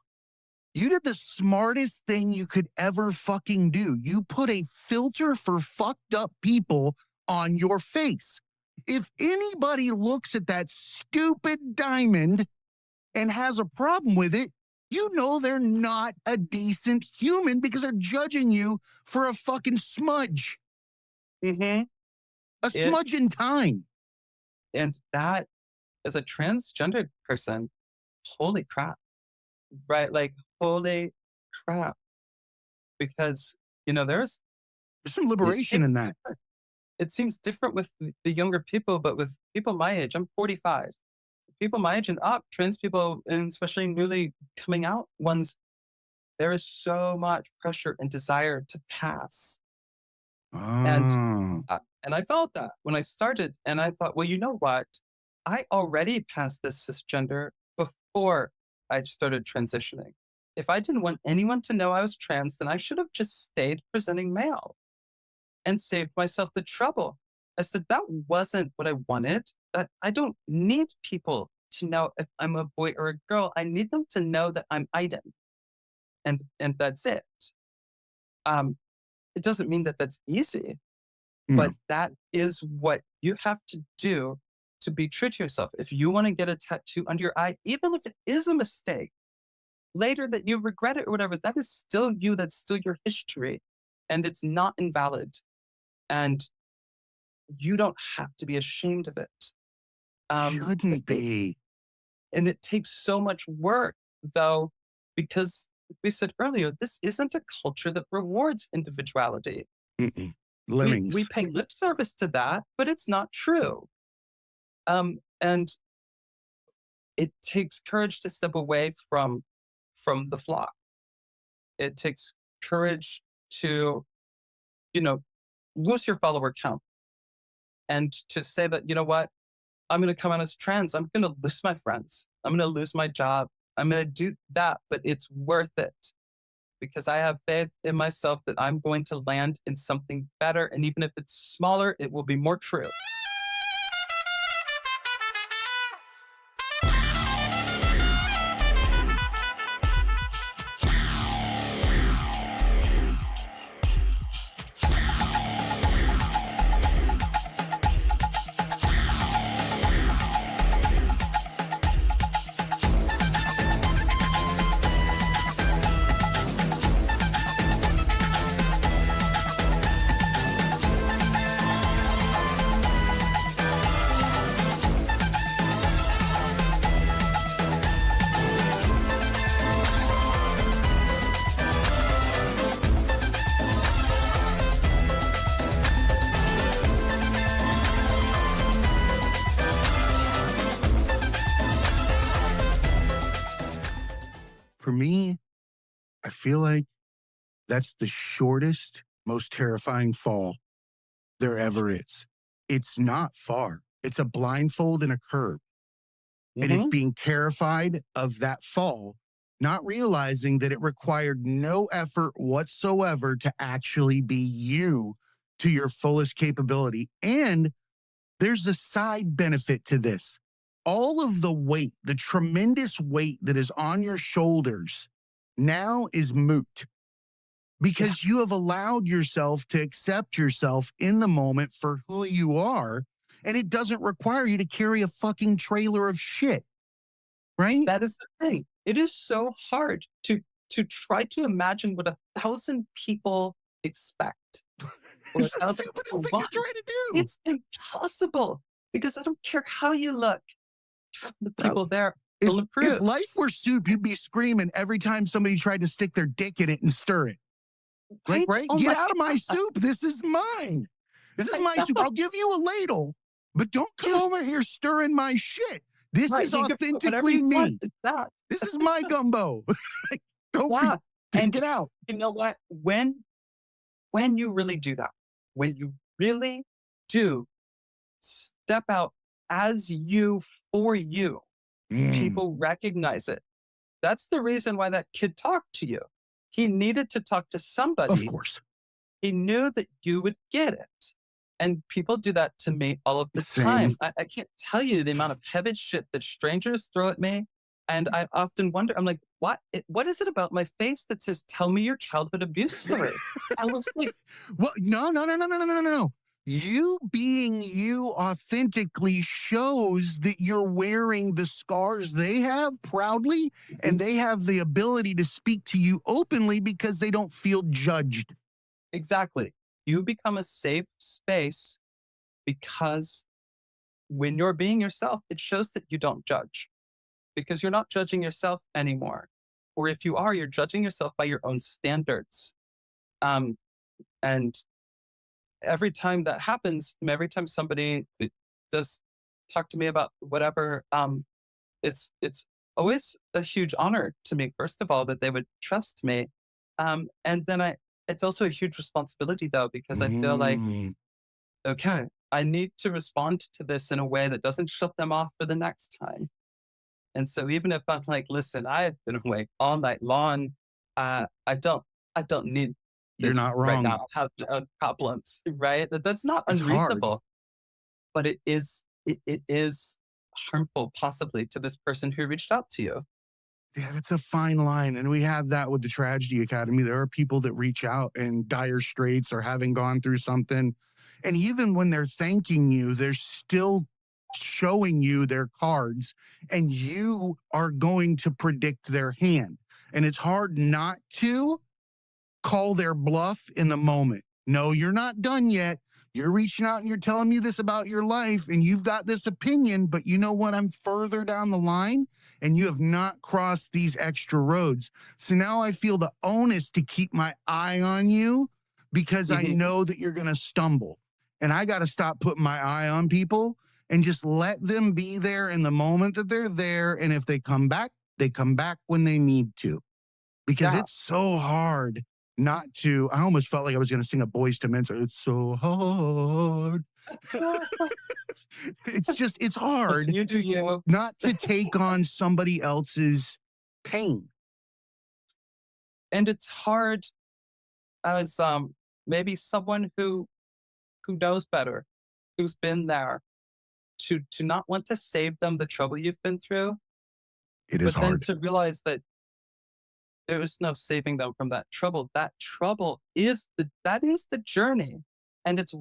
you did the smartest thing you could ever fucking do. You put a filter for fucked up people on your face. If anybody looks at that stupid diamond and has a problem with it, you know they're not a decent human because they're judging you for a fucking smudge, mhm. a It smudge in time. and that as a transgender person, holy crap, right? Like holy crap, because there's There's some it liberation in seems that. it seems different with the younger people, but with people my age, I'm 45. People my age and up, trans people, and especially newly coming out ones, there is so much pressure and desire to pass. And Oh, and I felt that when I started, and I thought, well, you know what? I already passed this cisgender before I started transitioning. If I didn't want anyone to know I was trans, then I should have just stayed presenting male and saved myself the trouble. I said that wasn't what I wanted. That I don't need people to know if I'm a boy or a girl. I need them to know that I'm Iden, and that's it. Um, it doesn't mean that that's easy, No, but that is what you have to do to be true to yourself. If you want to get a tattoo under your eye, even if it is a mistake, later that you regret it or whatever, that is still you. That's still your history. And it's not invalid. And you don't have to be ashamed of it. shouldn't be. And it takes so much work, though, because we said earlier, this isn't a culture that rewards individuality. Mm-mm. We Lemmings. pay lip service to that, but it's not true. And it takes courage to step away from the flock. It takes courage to, you know, lose your follower count and to say that, you know what, I'm going to come out as trans. I'm going to lose my friends. I'm going to lose my job. I'm going to do that, but it's worth it because I have faith in myself that I'm going to land in something better. And even if it's smaller, it will be more true. For me, I feel like that's the shortest, most terrifying fall there ever is. It's not far. It's a blindfold and a curb. And it's Mhm. being terrified of that fall, not realizing that it required no effort whatsoever to actually be you to your fullest capability. And there's a side benefit to this. All of the weight, the tremendous weight that is on your shoulders now is moot Yeah, because you have allowed yourself to accept yourself in the moment for who you are. And it doesn't require you to carry a fucking trailer of shit, right? that is the thing. It is so hard to try to imagine what 1,000 people expect or It's the 1,000 stupidest people thing to want. try to do. It's impossible because I don't care how you look. Half the Bro, people there if will if improve. life were soup, you'd be screaming every time somebody tried to stick their dick in it and stir it. Like, Right? right? Oh Get my out of my God. soup. This is mine. This is I my soup. know. I'll give you a ladle, but don't come Yeah. over here stirring my shit. This Right. is You can put whatever authentically you want me. in that. This is my gumbo. Like, don't be, Yeah. And get out. you know what? When you really do that, when you really do step out as you for you, Mm, people recognize it. That's the reason why that kid talked to you. He needed to talk to of somebody. course. He knew that you would get it. And people do that to me all of the Same. time. I can't tell you the amount of heavy shit that strangers throw at me. And I often wonder, I'm like, what is it about my face that says, tell me your childhood abuse story? I was like, Well, no, no, no, no, no, no, no, no, no. You being you authentically shows that you're wearing the scars they have proudly, and "Mhm, they have the ability to speak to you openly because they don't feel judged. exactly. You become a safe space because when you're being yourself, it shows that you don't judge because you're not judging yourself anymore. Or if you are, you're judging yourself by your own standards. Um, and every time that happens, every time somebody does talk to me about whatever, it's always a huge honor to me. First of all, that they would trust me, and then it's also a huge responsibility though because I feel like Mm, okay, I need to respond to this in a way that doesn't shut them off for the next time. And so even if I'm like, listen, I have been awake all night long. Uh, I don't, I don't need You're this not right wrong. now. I have my own problems, right? That's not It's hard. unreasonable, but it is harmful possibly to this person who reached out to you. Yeah, that's a fine line. And we have that with the Tragedy Academy. There are people that reach out in dire straits or having gone through something. And even when they're thanking you, they're still showing you their cards, and you are going to predict their hand. And it's hard not to call their bluff in the moment. No, you're not done yet. You're reaching out and you're telling me this about your life, and you've got this opinion, but you know what? I'm further down the line and you have not crossed these extra roads. So now I feel the onus to keep my eye on you because I Mhm. know that you're going to stumble. And I got to stop putting my eye on people and just let them be there in the moment that they're there. And if they come back when they need to, because Yeah. it's so hard not to. I almost felt like I was going to sing a Boys to Men. It's so hard. It's Listen, hard you do you. not to take on somebody else's pain. And it's hard as maybe someone who knows better, who's been there, to not want to save them the trouble you've been through, It is but then hard. to realize that there is no saving them from that trouble. That trouble is the journey. And it's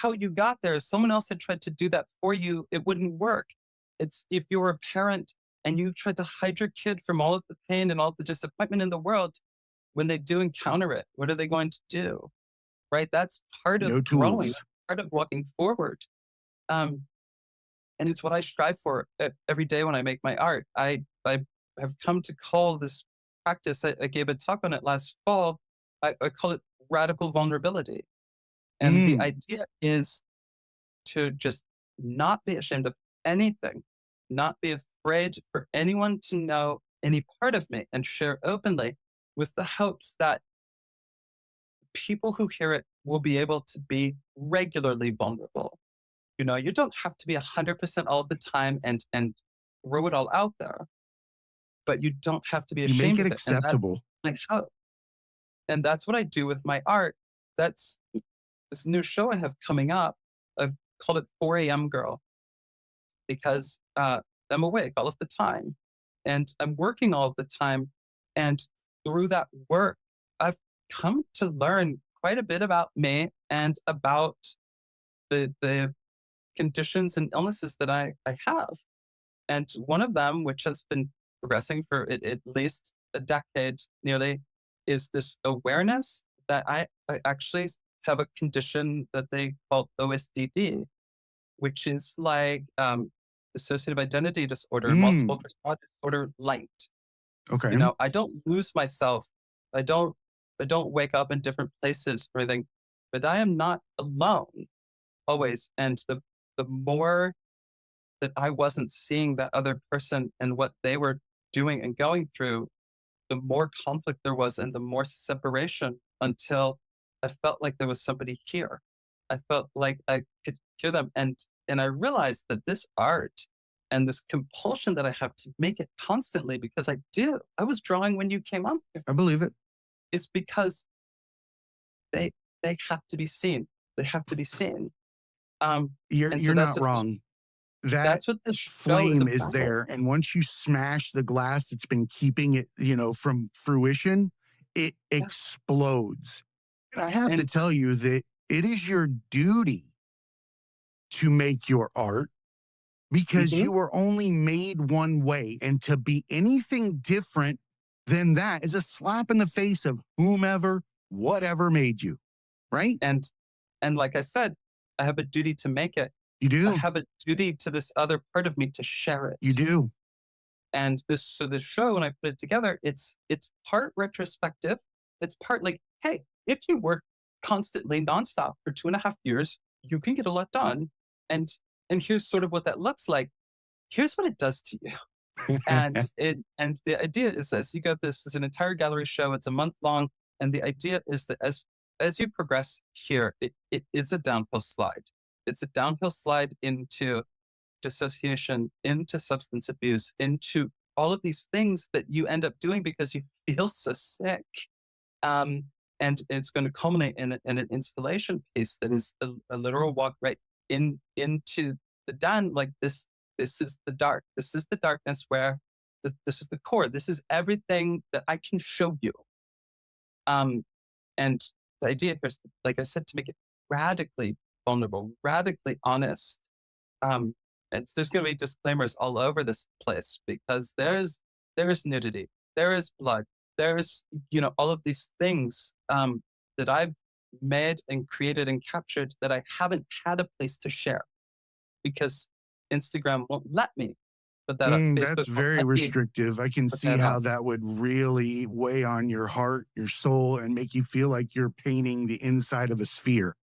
how you got there. If someone else had tried to do that for you, it wouldn't work. It's if you were a parent and you tried to hide your kid from all of the pain and all the disappointment in the world, when they do encounter it, what are they going to do? Right? That's part No of growing, tools. part of walking forward. Um, and it's what I strive for every day when I make my art. I have come to call this practice. I gave a talk on it last fall. I call it radical vulnerability, and the Mm, idea is to just not be ashamed of anything, not be afraid for anyone to know any part of me, and share openly, with the hopes that people who hear it will be able to be regularly vulnerable. You know, you don't have to be 100% all the time and throw it all out there, but you don't have to be you make ashamed it of it. And that's acceptable. my hope. And that's what I do with my art. That's this new show I have coming up. I've called it 4 a.m. Girl because I'm awake all of the time and I'm working all of the time. And through that work, I've come to learn quite a bit about me and about the conditions and illnesses that I have. And one of them, which has been progressing for at least a decade nearly, is this awareness that I actually have a condition that they call OSDD, which is like dissociative identity disorder, multiple Mm, personality disorder light. okay. You know, I don't lose myself. I don't I don't wake up in different places or anything, but I am not alone always. And the more that I wasn't seeing that other person and what they were doing and going through, the more conflict there was and the more separation until I felt like there was somebody here. I felt like I could hear them. And I realized that this art and this compulsion that I have to make it constantly because I do. I was drawing when you came up here. I believe it. It's because they they have to be seen. They have to be seen. Um, and so You're not wrong. That that's what this show is flame is about. there, and once you smash the glass that's been keeping it, from fruition, it Yeah. explodes. And I have to And tell you that it is your duty to make your art because mhm. you were only made one way, and to be anything different than that is a slap in the face of whomever, whatever made you, right? And and like I said, I have a duty to make it. You I do. have a duty to this other part of me to share You it. do. And this show, when I put it together, it's part retrospective. It's part like, hey, if you work constantly nonstop for 2.5 years, you can get a lot done. And and here's sort of what that looks like. Here's what it does to you. And the idea is this: you got this is an entire gallery show. It's a month long, and the idea is that as you progress here, it is a downhill slide. it's a downhill slide into dissociation, into substance abuse, into all of these things that you end up doing because you feel so sick. Um, and it's going to culminate in an installation piece that is a literal walk right into the den. Like this is the dark. This is the darkness where this is the core. This is everything that I can show you. Um, and the idea here is, like I said, to make it radically vulnerable, radically honest. Um, there's going to be disclaimers all over this place because there is nudity, there is blood, there's all of these things that I've made and created and captured that I haven't had a place to share because Instagram won't let me put that up, Facebook That's won't very let me restrictive. I can put see that how up. that would really weigh on your heart, your soul, and make you feel like you're painting the inside of a sphere.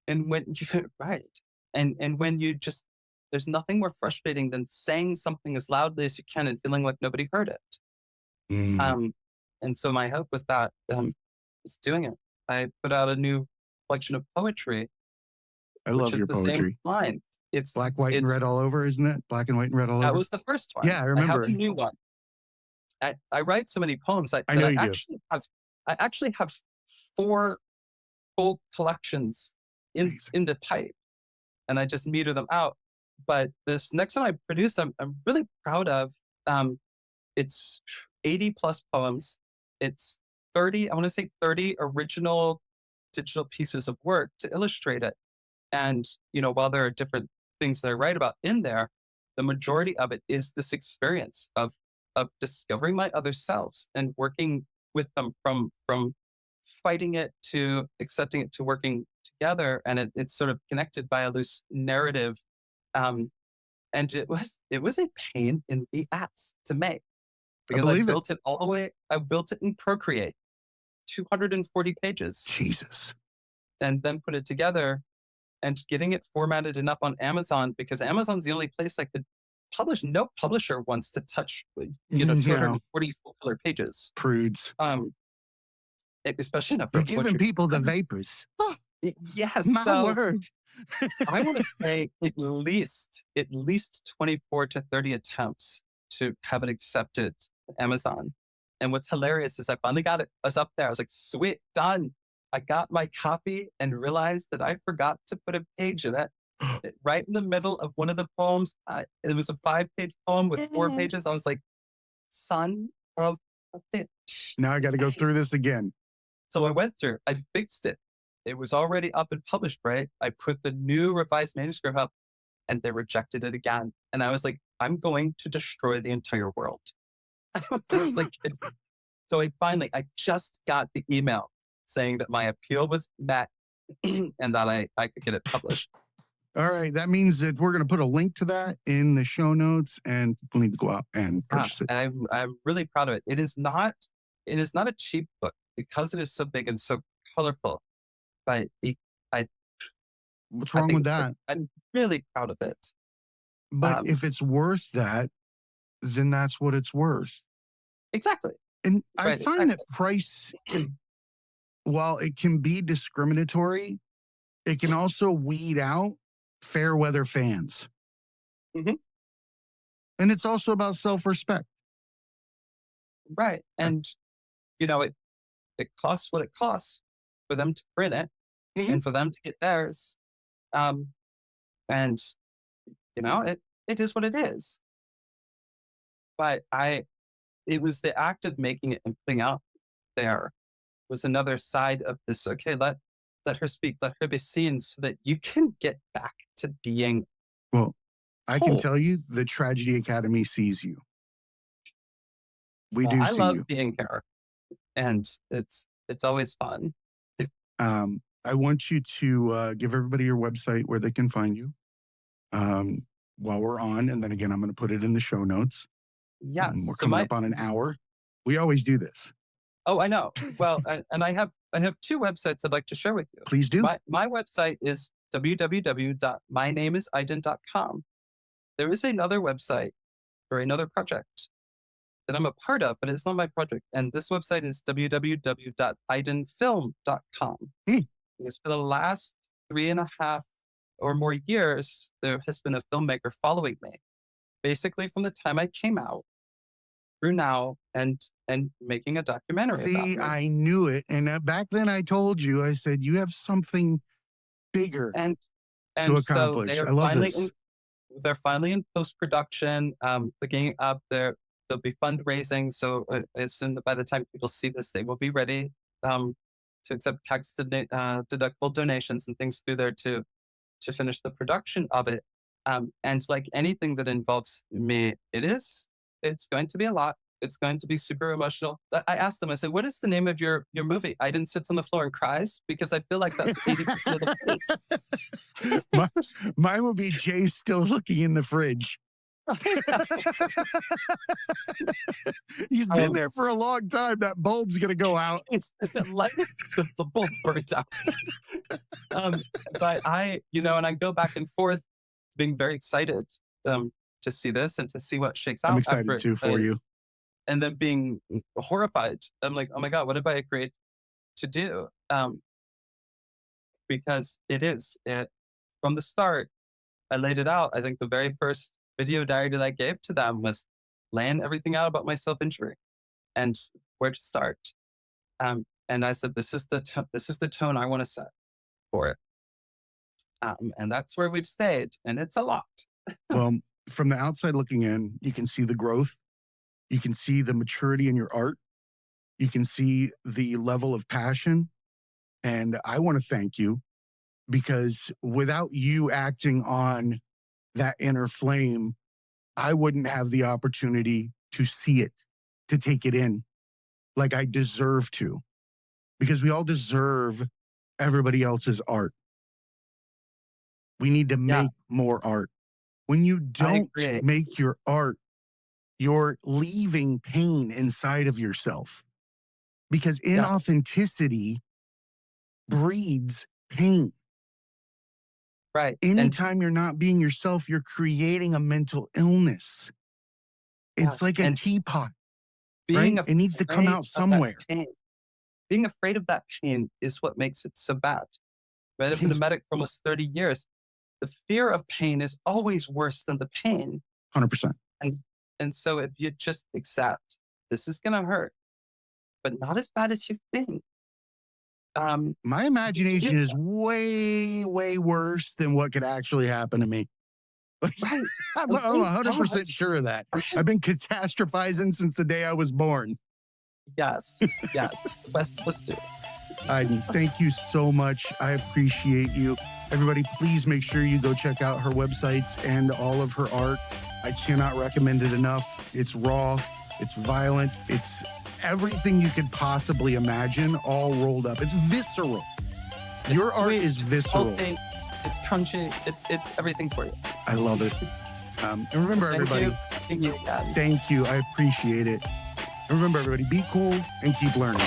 And when you right, and when you just there's nothing more frustrating than saying something as loudly as you can and feeling like nobody heard it. Mm, Um, and so my hope with that is doing it. I put out a new collection of poetry, I which love is your the same poetry. lines. It's Black, white, and red it's all over, isn't it? Black and white and red all that over. was the first one. Yeah, I I have remember a it. new one. I write so many poems I that know you do. I actually have four full collections Amazing. in the pipe, and I just meter them out. But this next one I produced, I'm really proud of. Um, it's 80 plus poems. It's 30, I want to say 30 original digital pieces of work to illustrate it. And, while there are different things that I write about in there, the majority of it is this experience of discovering my other selves and working with them from fighting it to accepting it to working together. And it's sort of connected by a loose narrative. Um, and it was a pain in the ass to make I because I believe it. built it all the way. I built it in Procreate, 240 pages, Jesus. and then put it together and getting it formatted and up on Amazon because Amazon's the only place I could publish. No publisher wants to touch, Yeah, 240 full color pages. prudes. Um, especially not You're for giving poetry. people the vapors. Oh, Yes. my So word. I want to say at least 24 to 30 attempts to have it accepted at Amazon. And what's hilarious is I finally got it. I was up there. I was like, sweet, done. I got my copy and realized that I forgot to put a page in it. Right in the middle of one of the poems. It was a 5-page poem with 4 pages. I was like, son of a bitch. Now I got to go through this again. So I went through, I fixed it. It was already up and published, right? I put the new revised manuscript up and they rejected it again. And I was like, I'm going to destroy the entire world. I was like, so I just got the email saying that my appeal was met and that I could get it published. All right. That means that we're going to put a link to that in the show notes and people need to go out and purchase it. I'm really proud of it. It is not a cheap book because it is so big and so colorful, but I, What's I wrong think with that? I'm really proud of it. But Um, if it's worth that, then that's what it's worth. exactly. And I Right. find that Exactly. price, while it can be discriminatory, it can also weed out fair weather fans. Mhm. And it's also about self respect. Right. And, it costs what it costs for them to print it Mhm. and for them to get theirs. Um, and, it is what it is. But it was the act of making it and putting out there was another side of this. Okay, let her speak, let her be seen so that you can get back to being Well, I can whole. tell you the Tragedy Academy sees you. We Well, do I see love you. being here and it's always fun. I want you to give everybody your website where they can find you while we're on. And then again, I'm going to put it in the show notes. Yes. We're So coming up on an hour. We always do this. oh, I know. Well, and I have two websites I'd like to share with you. Please do. My website is www.mynameisiden.com. There is another website for another project that I'm a part of, but it's not my project. And this website is www.idenfilm.com. Hmm. Because for the last 3.5 or more years, there has been a filmmaker following me, basically from the time I came out through now and making a documentary about See, me. I knew it. And back then I told you, I said, you have something bigger And to and so accomplish. I love this. they're finally in post-production, picking up there'll be fundraising. So as soon by the time people see this, they will be ready to accept deductible donations and things through there to finish the production of it. And like anything that involves me, it's going to be a lot. It's going to be super emotional. I asked them, I said, what is the name of your movie? Iden sits on the floor and cries, because I feel like that's 80% of the My- plate. Mine will be Jay still looking in the fridge. He's been there for a long time. That bulb's going to go out. It's the lightest, the bulb burnt out. um, but and I go back and forth being very excited to see this and to see what shakes I'm out after excited it. too for you. And then being horrified. I'm like, oh my God, what have I agreed to do? Because from the start, I laid it out. I think the very first video diary that I gave to them was laying everything out about my self-injury and where to start. And I said, this is the tone I want to set for it. And that's where we've stayed. And it's a lot. Well, from the outside looking in, you can see the growth. You can see the maturity in your art. You can see the level of passion. And I want to thank you, because without you acting on that inner flame, I wouldn't have the opportunity to see it, to take it in like I deserve to, because we all deserve everybody else's art. We need to Yeah, make more art. When you I don't agree. make your art, you're leaving pain inside of yourself, because Yeah, inauthenticity breeds pain. right. And Anytime you're not being yourself, you're creating a mental illness. It's yes, like a and teapot, being right? It needs to come afraid out of that somewhere. pain, being afraid of that pain is what makes it so bad. Right? I've been a medic for almost 30 years. The fear of pain is always worse than the pain. 100%. And and so if you just accept this is gonna hurt, but not as bad as you think. My You, imagination is way, way worse than what could actually happen to me. right. I'm And thank God. 100% sure of that. I've been catastrophizing since the day I was born. Yes. Yes. The best of us do. Iden, thank you so much. I appreciate you. Everybody, please make sure you go check out her websites and all of her art. I cannot recommend it enough. It's raw, it's violent, it's everything you could possibly imagine, all rolled up. It's visceral. Your art Sweet, is visceral. salty, it's crunchy, it's everything for you. I love it. And remember, Thank everybody, you. Thank you again. thank you. I appreciate it. And remember, everybody, be cool and keep learning.